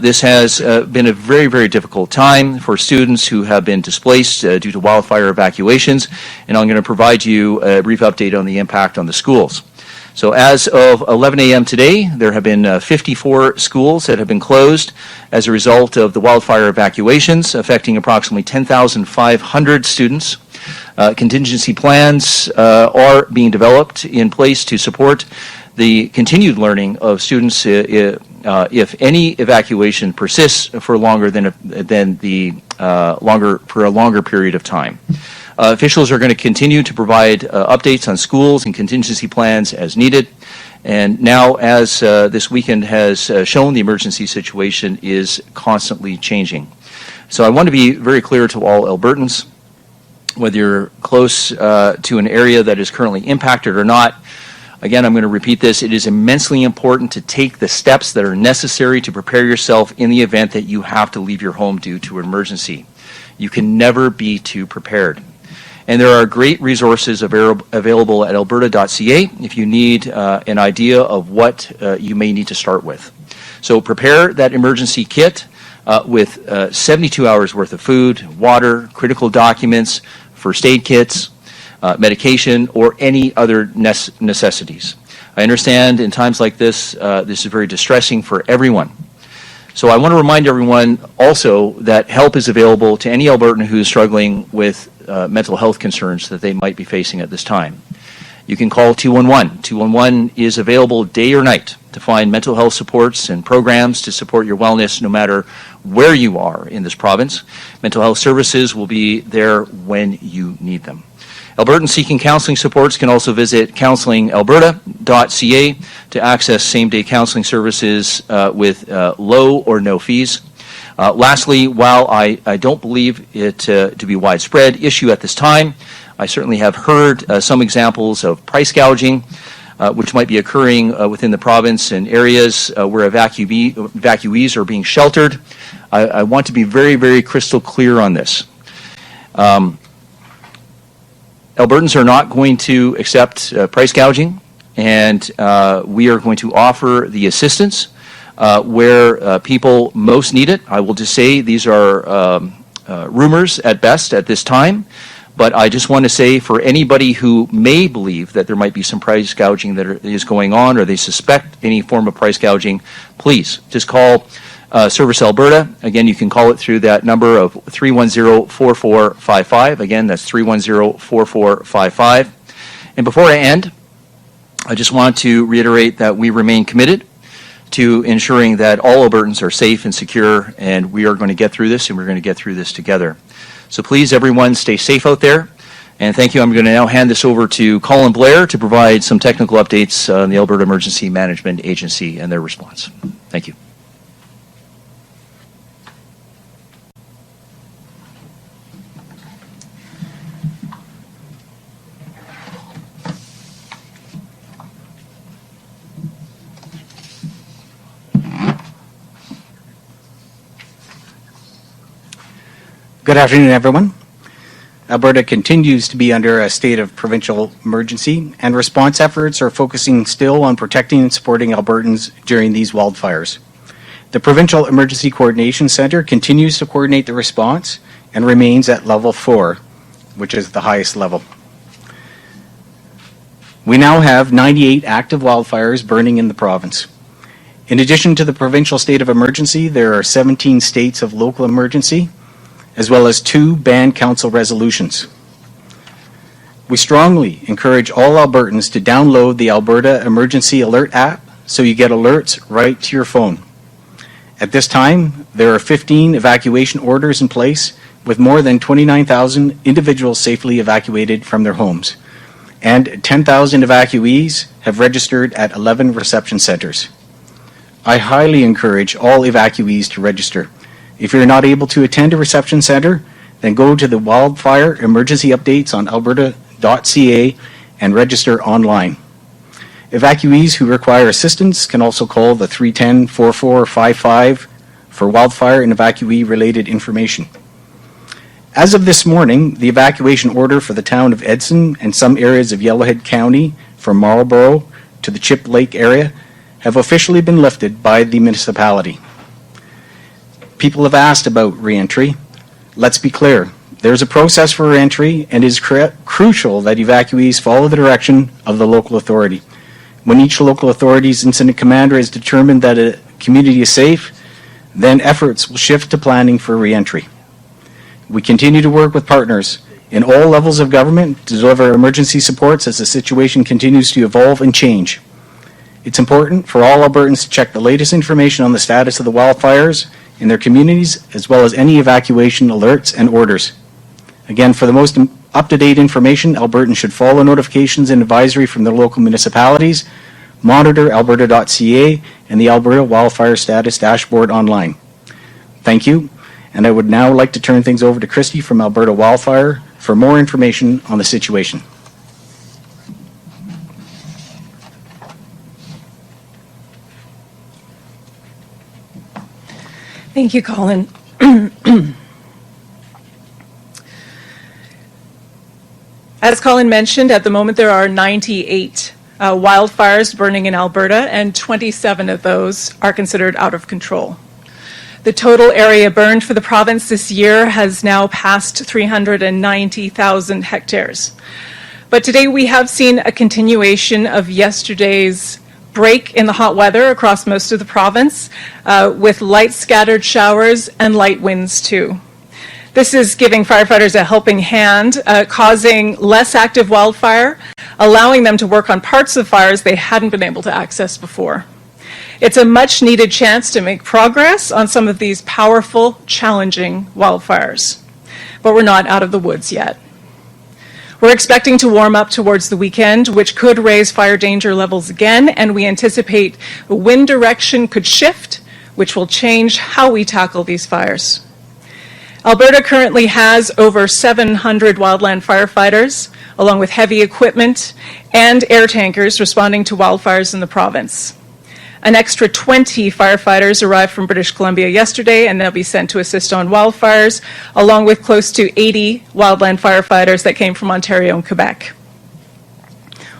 This has been a very, very difficult time for students who have been displaced due to wildfire evacuations, and I'm going to provide you a brief update on the impact on the schools. So as of 11 a.m. today, there have been 54 schools that have been closed as a result of the wildfire evacuations, affecting approximately 10,500 students. Contingency plans are being developed in place to support the continued learning of students if any evacuation persists for longer than a longer period of time. Officials are going to continue to provide updates on schools and contingency plans as needed. And now, as this weekend has shown, the emergency situation is constantly changing. So I want to be very clear to all Albertans, whether you're close to an area that is currently impacted or not. Again, I'm going to repeat this. It is immensely important to take the steps that are necessary to prepare yourself in the event that you have to leave your home due to an emergency. You can never be too prepared. And there are great resources available at alberta.ca if you need an idea of what you may need to start with. So prepare that emergency kit with 72 hours worth of food, water, critical documents, first aid kits, medication, or any other necessities. I understand in times like this, this is very distressing for everyone. So I want to remind everyone also that help is available to any Albertan who is struggling with mental health concerns that they might be facing at this time. You can call 211. 211 is available day or night to find mental health supports and programs to support your wellness no matter where you are in this province. Mental health services will be there when you need them. Albertans seeking counseling supports can also visit counselingalberta.ca to access same-day counseling services with low or no fees. Lastly, while I don't believe it to be a widespread issue at this time, I certainly have heard some examples of price gouging, which might be occurring within the province in areas where evacuees are being sheltered. I want to be very, very crystal clear on this. Albertans are not going to accept price gouging, and we are going to offer the assistance where people most need it. I will just say these are rumors at best at this time, but I just want to say for anybody who may believe that there might be some price gouging that is going on, or they suspect any form of price gouging, please just call Service Alberta. Again, you can call it through that number of 310-4455. Again, that's 310-4455. And before I end, I just want to reiterate that we remain committed to ensuring that all Albertans are safe and secure, and we are going to get through this, and we're going to get through this together. So please, everyone, stay safe out there. And thank you. I'm going to now hand this over to Colin Blair to provide some technical updates on the Alberta Emergency Management Agency and their response. Thank you. Good afternoon, everyone. Alberta continues to be under a state of provincial emergency, and response efforts are focusing still on protecting and supporting Albertans during these wildfires. The Provincial Emergency Coordination Centre continues to coordinate the response and remains at level 4, which is the highest level. We now have 98 active wildfires burning in the province. In addition to the provincial state of emergency, there are 17 states of local emergency, as well as 2 band council resolutions. We strongly encourage all Albertans to download the Alberta Emergency Alert app so you get alerts right to your phone. At this time, there are 15 evacuation orders in place with more than 29,000 individuals safely evacuated from their homes, and 10,000 evacuees have registered at 11 reception centres. I highly encourage all evacuees to register. If you're not able to attend a reception centre, then go to the Wildfire Emergency Updates on alberta.ca and register online. Evacuees who require assistance can also call the 310-4455 for wildfire and evacuee-related information. As of this morning, the evacuation order for the town of Edson and some areas of Yellowhead County from Marlborough to the Chip Lake area have officially been lifted by the municipality. People have asked about re-entry. Let's be clear. There's a process for re-entry, and it is crucial that evacuees follow the direction of the local authority. When each local authority's incident commander has determined that a community is safe, then efforts will shift to planning for re-entry. We continue to work with partners in all levels of government to deliver emergency supports as the situation continues to evolve and change. It's important for all Albertans to check the latest information on the status of the wildfires in their communities, as well as any evacuation alerts and orders. Again, for the most up-to-date information, Albertans should follow notifications and advisory from their local municipalities, monitor alberta.ca, and the Alberta Wildfire Status Dashboard online. Thank you, and I would now like to turn things over to Christy from Alberta Wildfire for more information on the situation. Thank you, Colin. As Colin mentioned, at the moment there are 98 wildfires burning in Alberta, and 27 of those are considered out of control. The total area burned for the province this year has now passed 390,000 hectares. But today we have seen a continuation of yesterday's break in the hot weather across most of the province, with light scattered showers and light winds too. This is giving firefighters a helping hand, causing less active wildfire, allowing them to work on parts of fires they hadn't been able to access before. It's a much needed chance to make progress on some of these powerful, challenging wildfires. But we're not out of the woods yet. We're expecting to warm up towards the weekend, which could raise fire danger levels again, and we anticipate the wind direction could shift, which will change how we tackle these fires. Alberta currently has over 700 wildland firefighters, along with heavy equipment and air tankers responding to wildfires in the province. An extra 20 firefighters arrived from British Columbia yesterday, and they'll be sent to assist on wildfires, along with close to 80 wildland firefighters that came from Ontario and Quebec.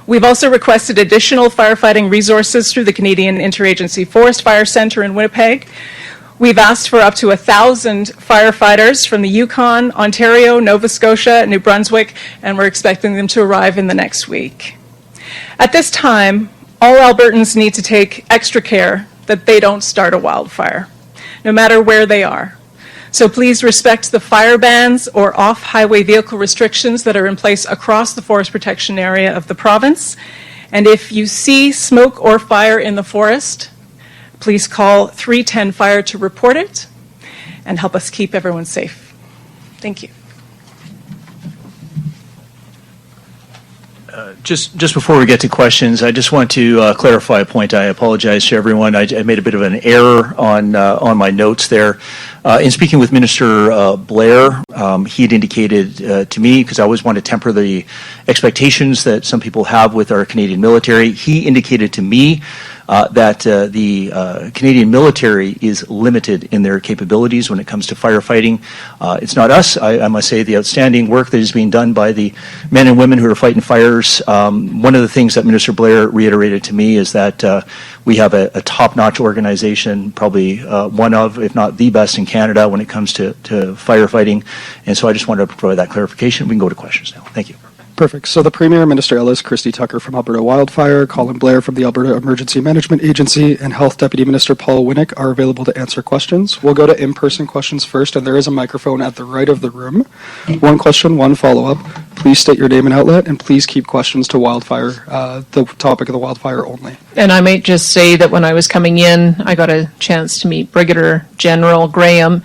We've also requested additional firefighting resources through the Canadian Interagency Forest Fire Centre in Winnipeg. We've asked for up to 1,000 firefighters from the Yukon, Ontario, Nova Scotia, New Brunswick, and we're expecting them to arrive in the next week. At this time, all Albertans need to take extra care that they don't start a wildfire, no matter where they are. So please respect the fire bans or off-highway vehicle restrictions that are in place across the forest protection area of the province. And if you see smoke or fire in the forest, please call 310 Fire to report it and help us keep everyone safe. Thank you. Just before we get to questions, I just want to clarify a point. I apologize to everyone. I made a bit of an error on my notes there. In speaking with Minister Blair, he had indicated to me, because I always want to temper the expectations that some people have with our Canadian military, he indicated to me that the Canadian military is limited in their capabilities when it comes to firefighting. It's not us. I must say the outstanding work that is being done by the men and women who are fighting fires. One of the things that Minister Blair reiterated to me is that we have a top-notch organization, probably one of, if not the best in Canada when it comes to firefighting. And so I just wanted to provide that clarification. We can go to questions now. Thank you. Perfect. So the Premier, Minister Ellis, Christy Tucker from Alberta Wildfire, Colin Blair from the Alberta Emergency Management Agency, and Health Deputy Minister Paul Winnick are available to answer questions. We'll go to in-person questions first, and there is a microphone at the right of the room. One question, one follow-up. Please state your name and outlet, and please keep questions to wildfire, the topic of the wildfire only. And I might just say that when I was coming in, I got a chance to meet Brigadier General Graham,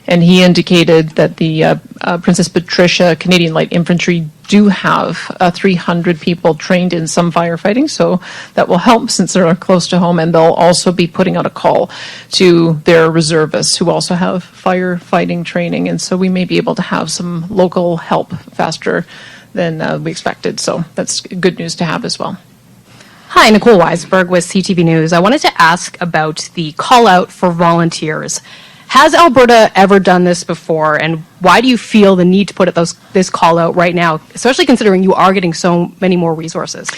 and he indicated that the Princess Patricia Canadian Light Infantry do have 300 people trained in some firefighting, so that will help since they're close to home, and they'll also be putting out a call to their reservists who also have firefighting training, and so we may be able to have some local help faster than we expected, so that's good news to have as well. Hi, Nicole Weisberg with CTV News. I wanted to ask about the call out for volunteers. Has Alberta ever done this before, and why do you feel the need to put this call out right now, especially considering you are getting so many more resources?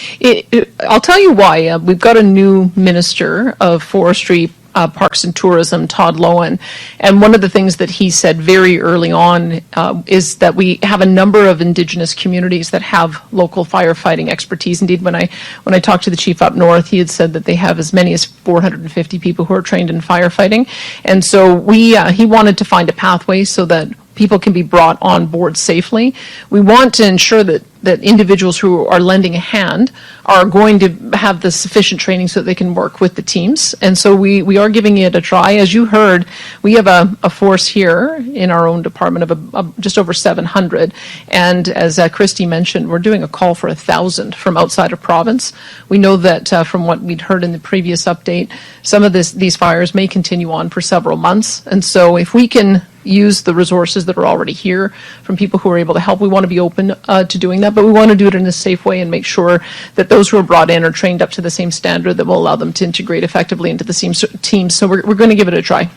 I'll tell you why. We've got a new Minister of Forestry, Parks and Tourism, Todd Lowen, and one of the things that he said very early on is that we have a number of Indigenous communities that have local firefighting expertise. Indeed, when I talked to the chief up north, he had said that they have as many as 450 people who are trained in firefighting, and so he wanted to find a pathway so that people can be brought on board safely. We want to ensure that individuals who are lending a hand are going to have the sufficient training so that they can work with the teams. And so we are giving it a try. As you heard, we have a force here in our own department of just over 700. And as Christy mentioned, we're doing a call for 1,000 from outside of province. We know that from what we'd heard in the previous update, some of these fires may continue on for several months. And so if we can use the resources that are already here from people who are able to help, we want to be open to doing that, but we want to do it in a safe way and make sure that those who are brought in are trained up to the same standard that will allow them to integrate effectively into the team. So we're going to give it a try.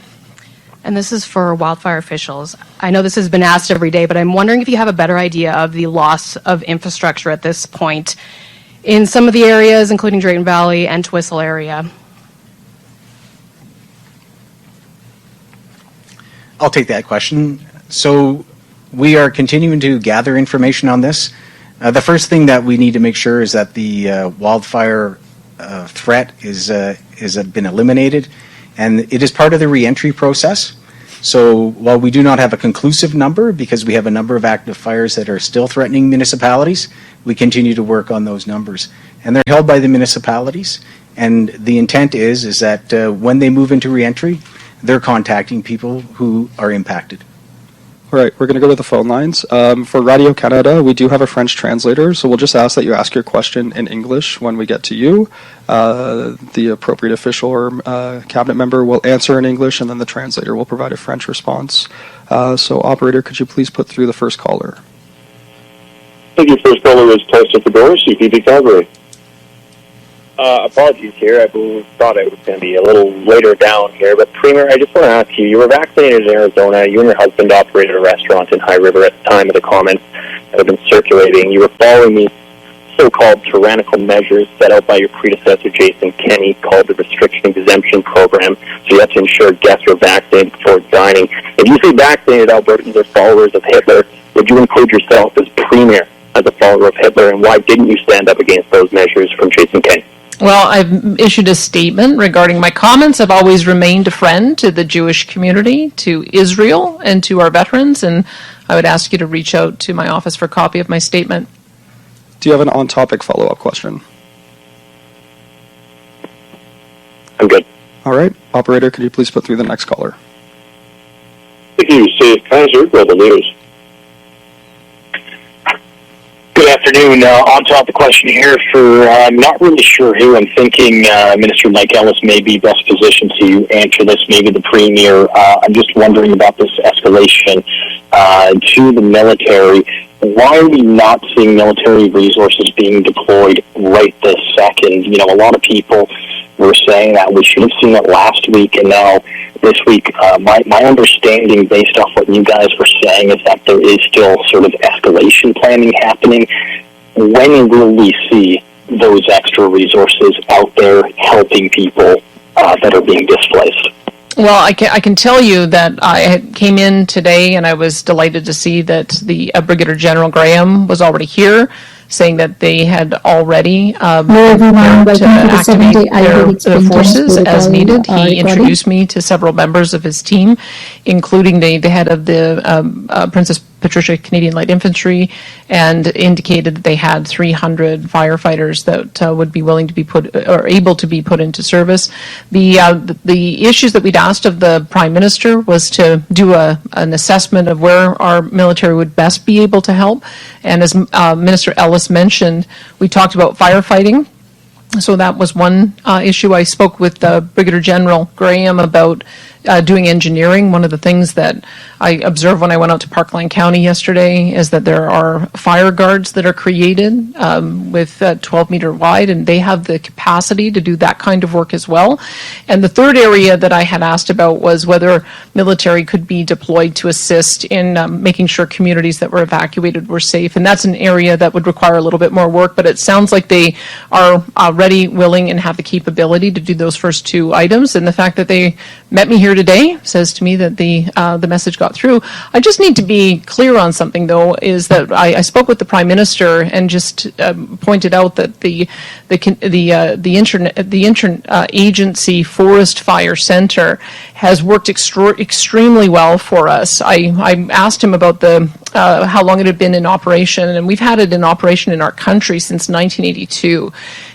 And this is for wildfire officials. I know this has been asked every day, but I'm wondering if you have a better idea of the loss of infrastructure at this point in some of the areas, including Drayton Valley and Twistle area. I'll take that question. So we are continuing to gather information on this. The first thing that we need to make sure is that the wildfire threat is been eliminated, and it is part of the reentry process. So while we do not have a conclusive number, because we have a number of active fires that are still threatening municipalities, we continue to work on those numbers. And they're held by the municipalities. And the intent is that when they move into reentry, they're contacting people who are impacted. All right, we're going to go to the phone lines. For Radio Canada, we do have a French translator, so we'll just ask that you ask your question in English when we get to you. The appropriate official or cabinet member will answer in English, and then the translator will provide a French response. So, operator, could you please put through the first caller? Thank you. First caller is Tyson Fedora, CPP Calgary. Apologies here. I thought it was going to be a little later down here. But, Premier, I just want to ask you, you were vaccinated in Arizona. You and your husband operated a restaurant in High River at the time of the comments that have been circulating. You were following these so-called tyrannical measures set out by your predecessor, Jason Kenney, called the Restriction Exemption Program. So you have to ensure guests are vaccinated before dining. If you say vaccinated Albertans are followers of Hitler, would you include yourself as Premier as a follower of Hitler? And why didn't you stand up against those measures from Jason Kenney? Well, I've issued a statement regarding my comments. I've always remained a friend to the Jewish community, to Israel, and to our veterans, and I would ask you to reach out to my office for a copy of my statement. Do you have an on-topic follow-up question? I'm good. All right. Operator, could you please put through the next caller? Thank you, Steve Kaiser, Global News. Good afternoon. On top of the question here for, I'm not really sure who. I'm thinking Minister Mike Ellis may be best positioned to answer this, maybe the Premier. I'm just wondering about this escalation to the military. Why are we not seeing military resources being deployed right this second? You know, a lot of people were saying that we should have seen it last week, and now this week. My understanding, based off what you guys were saying, is that there is still sort of escalation planning happening. When will we see those extra resources out there helping people that are being displaced? Well, I can tell you that I came in today and I was delighted to see that the Brigadier General Graham was already here, saying that they had already prepared to activate their forces as needed. He introduced me to several members of his team, including the head of the Princess Patricia Canadian Light Infantry, and indicated that they had 300 firefighters that would be willing to be put or able to be put into service. The issues that we'd asked of the Prime Minister was to do an assessment of where our military would best be able to help. And as Minister Ellis mentioned, we talked about firefighting. So that was one issue. I spoke with Brigadier General Graham about doing engineering. One of the things that I observed when I went out to Parkland County yesterday is that there are fire guards that are created with 12 meter wide, and they have the capacity to do that kind of work as well. And the third area that I had asked about was whether military could be deployed to assist in making sure communities that were evacuated were safe. And that's an area that would require a little bit more work, but it sounds like they are ready, willing, and have the capability to do those first two items. And the fact that they met me here today says to me that the message got through. I just need to be clear on something, though, is that I spoke with the Prime Minister and just pointed out that the interagency Forest Fire Center has worked extremely well for us. I asked him about how long it had been in operation, and we've had it in operation in our country since 1982,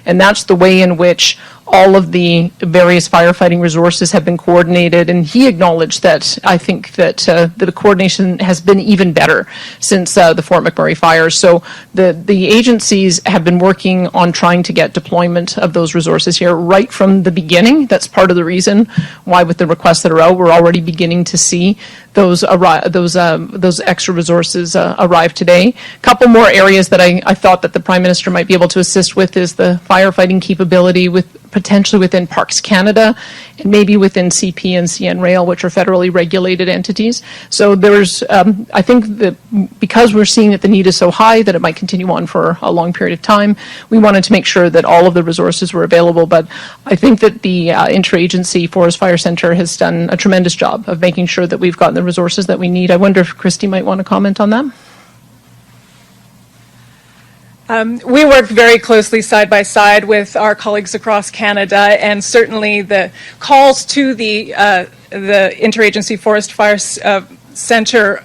and that's the way in which all of the various firefighting resources have been coordinated, and he acknowledged that. I think that the coordination has been even better since the Fort McMurray fires. So the agencies have been working on trying to get deployment of those resources here right from the beginning. That's part of the reason why, with the requests that are out, we're already beginning to see those extra resources arrive today. A couple more areas that I thought that the Prime Minister might be able to assist with is the firefighting capability potentially within Parks Canada and maybe within CP and CN Rail, which are federally regulated entities. So there's, I think that because we're seeing that the need is so high that it might continue on for a long period of time, we wanted to make sure that all of the resources were available. But I think that the Interagency Forest Fire Center has done a tremendous job of making sure that we've gotten the resources that we need. I wonder if Christy might want to comment on that. We work very closely side by side with our colleagues across Canada, and certainly the calls to the Interagency Forest Fire Center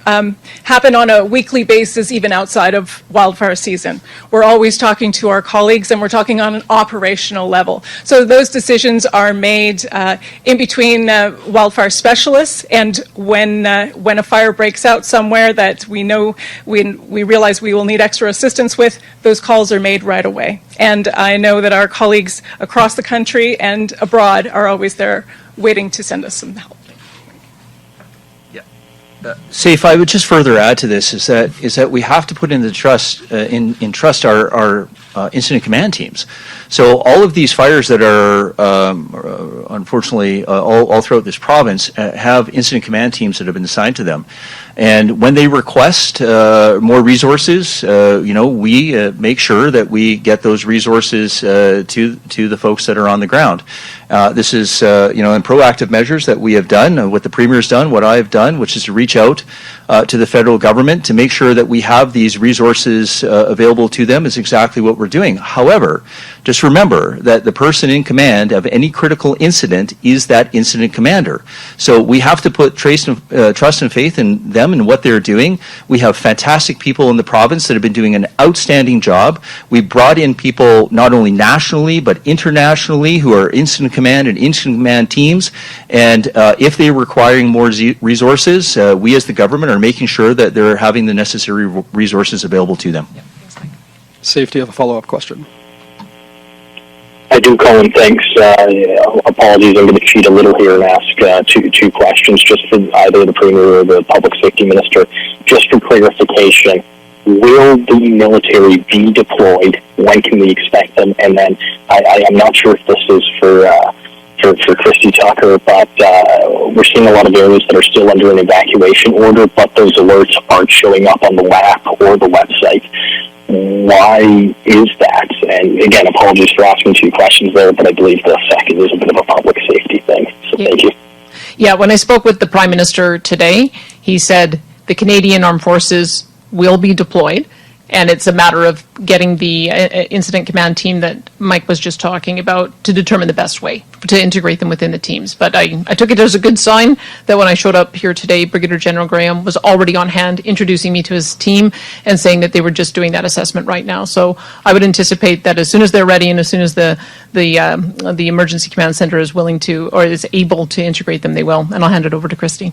happen on a weekly basis, even outside of wildfire season. We're always talking to our colleagues, and we're talking on an operational level. So those decisions are made in between wildfire specialists, and when a fire breaks out somewhere that we know we realize we will need extra assistance with, those calls are made right away. And I know that our colleagues across the country and abroad are always there waiting to send us some help. Saif, I would just further add to this is that we have to put in trust our incident command teams. So all of these fires that are unfortunately all throughout this province have incident command teams that have been assigned to them. And when they request more resources, we make sure that we get those resources to the folks that are on the ground. This is, in proactive measures that we have done, what the Premier's done, what I have done, which is to reach out to the federal government to make sure that we have these resources available to them is exactly what we're doing. However, just remember that the person in command of any critical incident is that incident commander. So we have to put trust and faith in them and what they're doing. We have fantastic people in the province that have been doing an outstanding job. We brought in people not only nationally but internationally who are incident command and incident command teams. And if they're requiring more resources, we as the government are making sure that they're having the necessary resources available to them. Saif, do you have a follow-up question? I do, Colin. Thanks. Apologies, I'm going to cheat a little here and ask two questions, just for either the Premier or the Public Safety Minister. Just for clarification, will the military be deployed? When can we expect them? And then I'm not sure if this is for Christy Tucker, but we're seeing a lot of areas that are still under an evacuation order, but those alerts aren't showing up on the WAP or the website. Why is that? And again, apologies for asking two questions there, but I believe the second is a bit of a public safety thing. So thank you. Yeah, when I spoke with the Prime Minister today, he said the Canadian Armed Forces will be deployed, and it's a matter of getting the incident command team that Mike was just talking about to determine the best way to integrate them within the teams. But I took it as a good sign that when I showed up here today, Brigadier General Graham was already on hand introducing me to his team and saying that they were just doing that assessment right now. So I would anticipate that as soon as they're ready and as soon as the Emergency Command Center is willing to or is able to integrate them, they will. And I'll hand it over to Christy.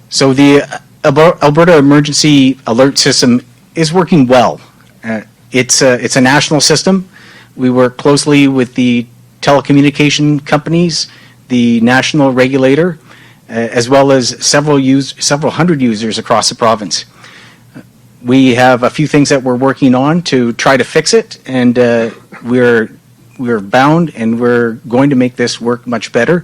So the Alberta Emergency Alert System is working well. It's a national system. We work closely with the telecommunication companies, the national regulator, as well as several hundred users across the province. We have a few things that we're working on to try to fix it, and we're bound and we're going to make this work much better.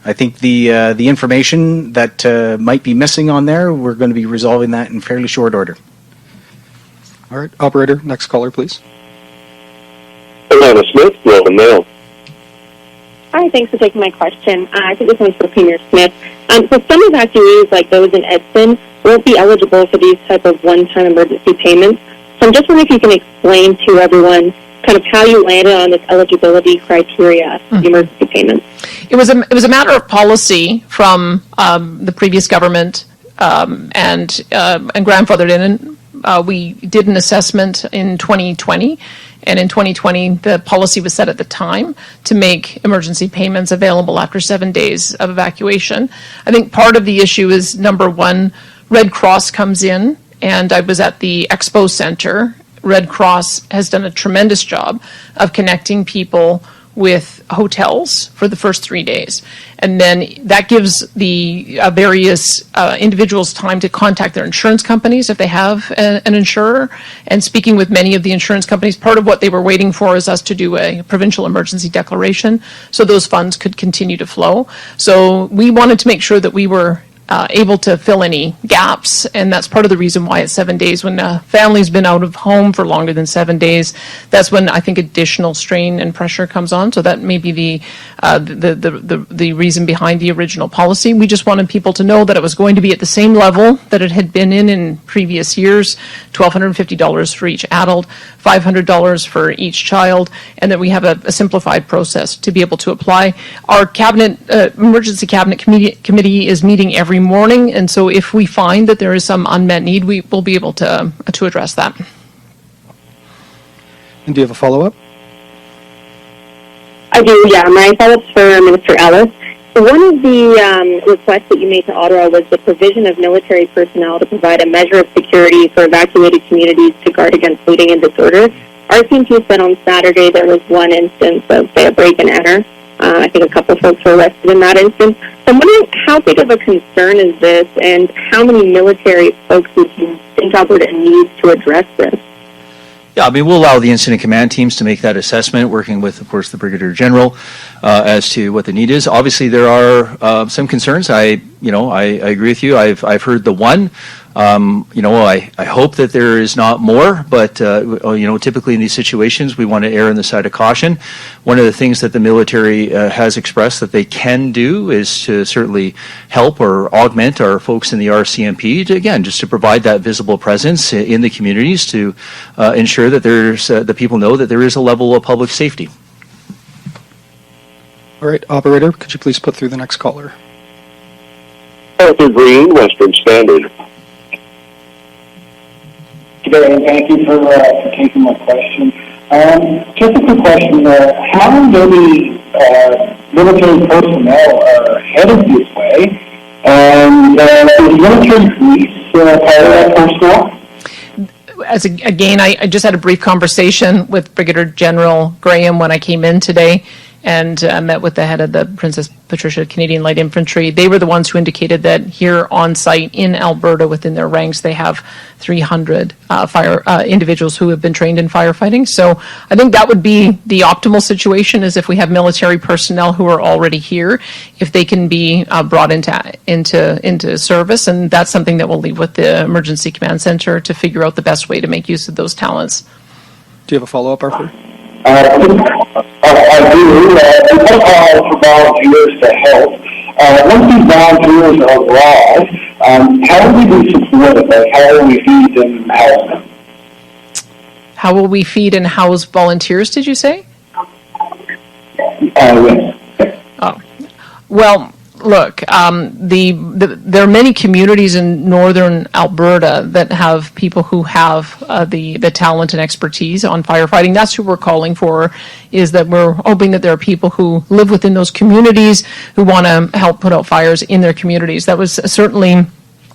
I think the information that might be missing on there, we're going to be resolving that in fairly short order. All right, operator, next caller, please. Alana Smith, Rowan Mail. Hi, thanks for taking my question. I think this one's for Premier Smith. So some evacuees, like those in Edson, won't be eligible for these type of one-time emergency payments. So I'm just wondering if you can explain to everyone kind of how you landed on this eligibility criteria for the emergency payments. It was a matter of policy from the previous government and grandfathered in. We did an assessment in 2020, and in 2020 the policy was set at the time to make emergency payments available after 7 days of evacuation. I think part of the issue is, number one, Red Cross comes in, and I was at the Expo Center. Red Cross has done a tremendous job of connecting people with hotels for the first 3 days. And then that gives the various individuals time to contact their insurance companies if they have an insurer. And speaking with many of the insurance companies, part of what they were waiting for is us to do a provincial emergency declaration so those funds could continue to flow. So we wanted to make sure that we were able to fill any gaps, and that's part of the reason why it's 7 days. When a family's been out of home for longer than 7 days, that's when I think additional strain and pressure comes on. So that may be the reason behind the original policy. We just wanted people to know that it was going to be at the same level that it had been in previous years, $1,250 for each adult, $500 for each child, and that we have a simplified process to be able to apply. Our emergency cabinet committee is meeting every morning, and so if we find that there is some unmet need, we will be able to address that. And do you have a follow-up? I do, yeah. My follow-up's for Minister Ellis. One of the requests that you made to Ottawa was the provision of military personnel to provide a measure of security for evacuated communities to guard against looting and disorder. RCMP said on Saturday there was one instance of, say, a break and enter. I think a couple folks were arrested in that instance. So I'm wondering how big of a concern is this, and how many military folks would you think Alberta needs to address this? Yeah, I mean, we'll allow the incident command teams to make that assessment, working with, of course, the Brigadier General as to what the need is. Obviously, there are some concerns. I agree with you. I've heard the one. I hope that there is not more, but typically in these situations, we want to err on the side of caution. One of the things that the military has expressed that they can do is to certainly help or augment our folks in the RCMP just to provide that visible presence in the communities to ensure that the people know that there is a level of public safety. All right, operator, could you please put through the next caller? Arthur Green, Western Standard. Thank you for taking my question. Just a quick question. How many military personnel are headed this way? And is military police part of that personnel? I just had a brief conversation with Brigadier General Graham when I came in today, and met with the head of the Princess Patricia Canadian Light Infantry. They were the ones who indicated that here on site in Alberta, within their ranks, they have 300 individuals who have been trained in firefighting. So I think that would be the optimal situation, is if we have military personnel who are already here, if they can be brought into service, and that's something that we'll leave with the Emergency Command Center to figure out the best way to make use of those talents. Do you have a follow-up, Arthur? I do. We put call for volunteers to help. Once these volunteers arrive, how will we be supported? Like, how will we feed and house them? How will we feed and house volunteers, did you say? Yes. Oh. Well, look, there are many communities in northern Alberta that have people who have the talent and expertise on firefighting. That's who we're calling for, is that we're hoping that there are people who live within those communities who want to help put out fires in their communities. That was certainly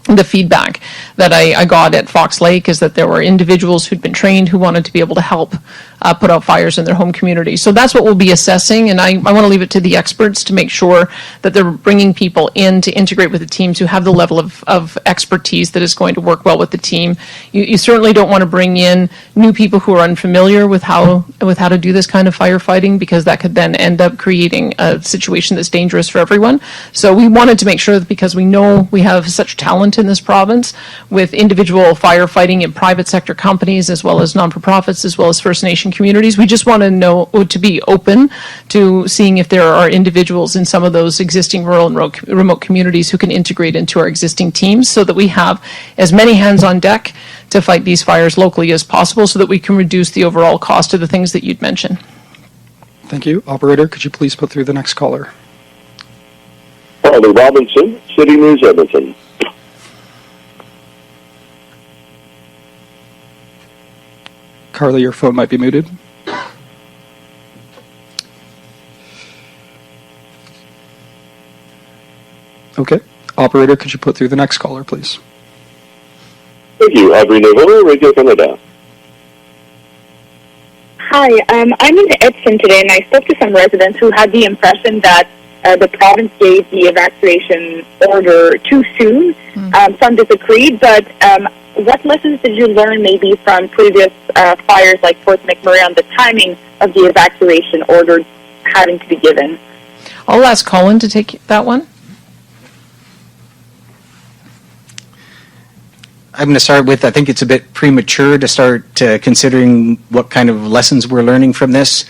the feedback that I got at Fox Lake, is that there were individuals who'd been trained who wanted to be able to help put out fires in their home community. So that's what we'll be assessing, and I want to leave it to the experts to make sure that they're bringing people in to integrate with the teams who have the level of expertise that is going to work well with the team. You certainly don't want to bring in new people who are unfamiliar with how to do this kind of firefighting, because that could then end up creating a situation that's dangerous for everyone. So we wanted to make sure that, because we know we have such talent in this province with individual firefighting in private sector companies, as well as non-for-profits, as well as First Nation communities, we just want to be open to seeing if there are individuals in some of those existing rural and remote communities who can integrate into our existing teams, so that we have as many hands on deck to fight these fires locally as possible, so that we can reduce the overall cost of the things that you'd mentioned. Thank you. Operator, could you please put through the next caller? Carly Robinson, City News, Edmonton. Carly, your phone might be muted. Okay. Operator, could you put through the next caller, please? Thank you. Audrey Neville, Radio Canada. Hi, I'm in Edson today, and I spoke to some residents who had the impression that the province gave the evacuation order too soon. Some disagreed, but what lessons did you learn maybe from previous fires like Fort McMurray on the timing of the evacuation order having to be given? I'll ask Colin to take that one. I'm going to start with, I think it's a bit premature to start considering what kind of lessons we're learning from this.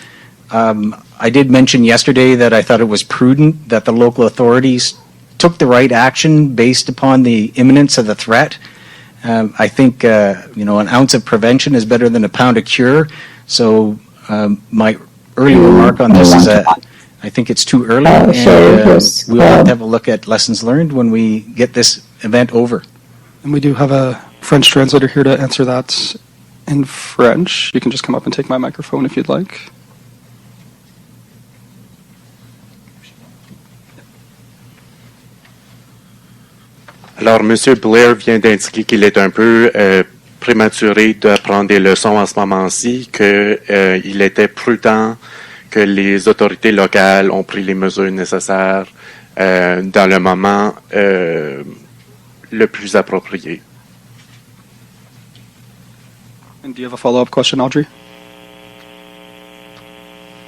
I did mention yesterday that I thought it was prudent that the local authorities took the right action based upon the imminence of the threat. I think, an ounce of prevention is better than a pound of cure. So my early remark on this is that I think it's too early, and we'll have to have a look at lessons learned when we get this event over. And we do have a French translator here to answer that in French. You can just come up and take my microphone if you'd like. Alors, M. Blair vient d'indiquer qu'il est un peu prématuré de prendre des leçons en ce moment-ci, qu'il était prudent que les autorités locales ont pris les mesures nécessaires dans le moment le plus approprié. And do you have a follow-up question, Audrey?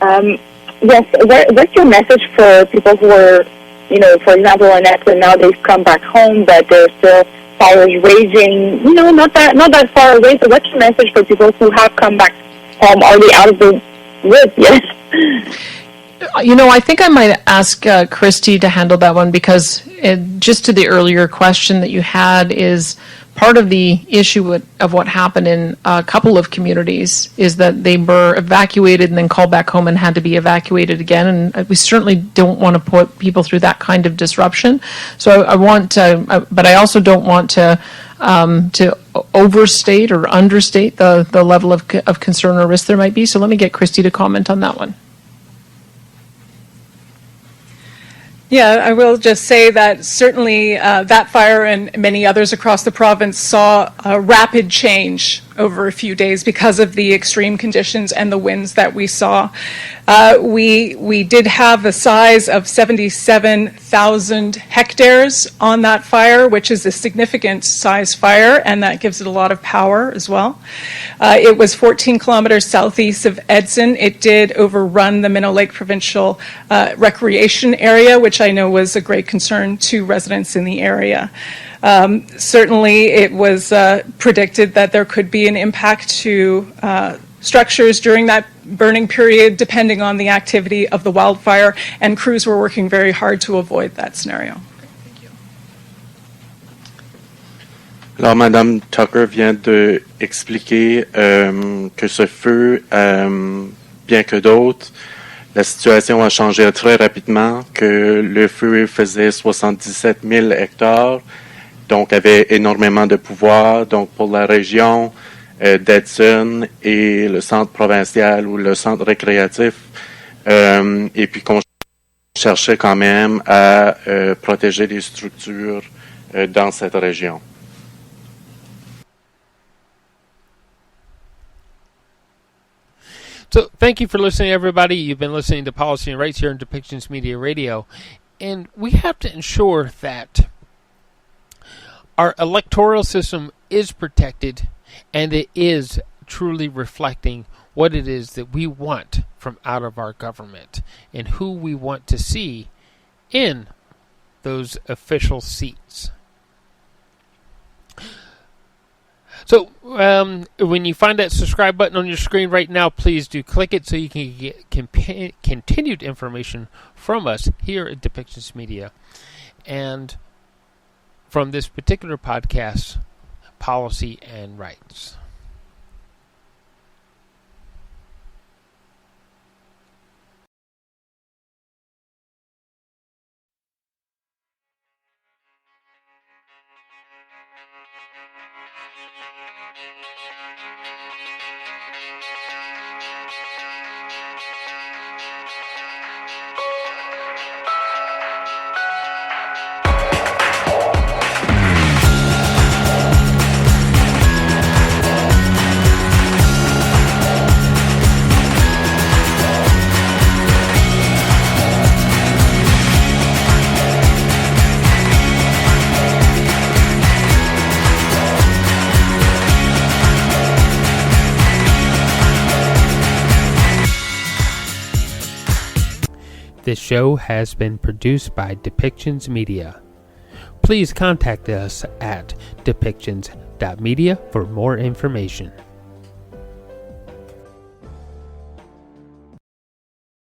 Yes. What's your message for people who are, for example, in Edson now they've come back home, but there's still fires raging, not that far away. So what's your message for people who have come back home? Are they out of the woods yet? I think I might ask Christy to handle that one, because just to the earlier question that you had, is part of the issue of what happened in a couple of communities is that they were evacuated and then called back home and had to be evacuated again. And we certainly don't want to put people through that kind of disruption. So I want to, but I also don't want to overstate or understate the level of concern or risk there might be. So let me get Christy to comment on that one. Yeah, I will just say that certainly that fire and many others across the province saw a rapid change over a few days because of the extreme conditions and the winds that we saw. We did have a size of 77,000 hectares on that fire, which is a significant size fire, and that gives it a lot of power as well. It was 14 kilometers southeast of Edson. It did overrun the Minnow Lake Provincial Recreation Area, which I know was a great concern to residents in the area. Certainly, it was predicted that there could be an impact to structures during that burning period, depending on the activity of the wildfire, and crews were working very hard to avoid that scenario. Alors, Madame Tucker vient d'expliquer que ce feu, bien que d'autres, la situation a changé très rapidement, que le feu faisait 77 000 hectares, donc avait énormément de pouvoir. Donc pour la région d'Edson et le centre provincial ou le centre récréatif, et puis qu'on cherchait quand même à protéger les structures dans cette région. So thank you for listening, everybody. You've been listening to Policy and Rights here on Depictions Media Radio. And we have to ensure that our electoral system is protected and it is truly reflecting what it is that we want from out of our government and who we want to see in those official seats. So when you find that subscribe button on your screen right now, please do click it so you can get continued information from us here at Depictions Media. And from this particular podcast, Policy and Rights. This show has been produced by Depictions Media. Please contact us at depictions wildfire.media for more information.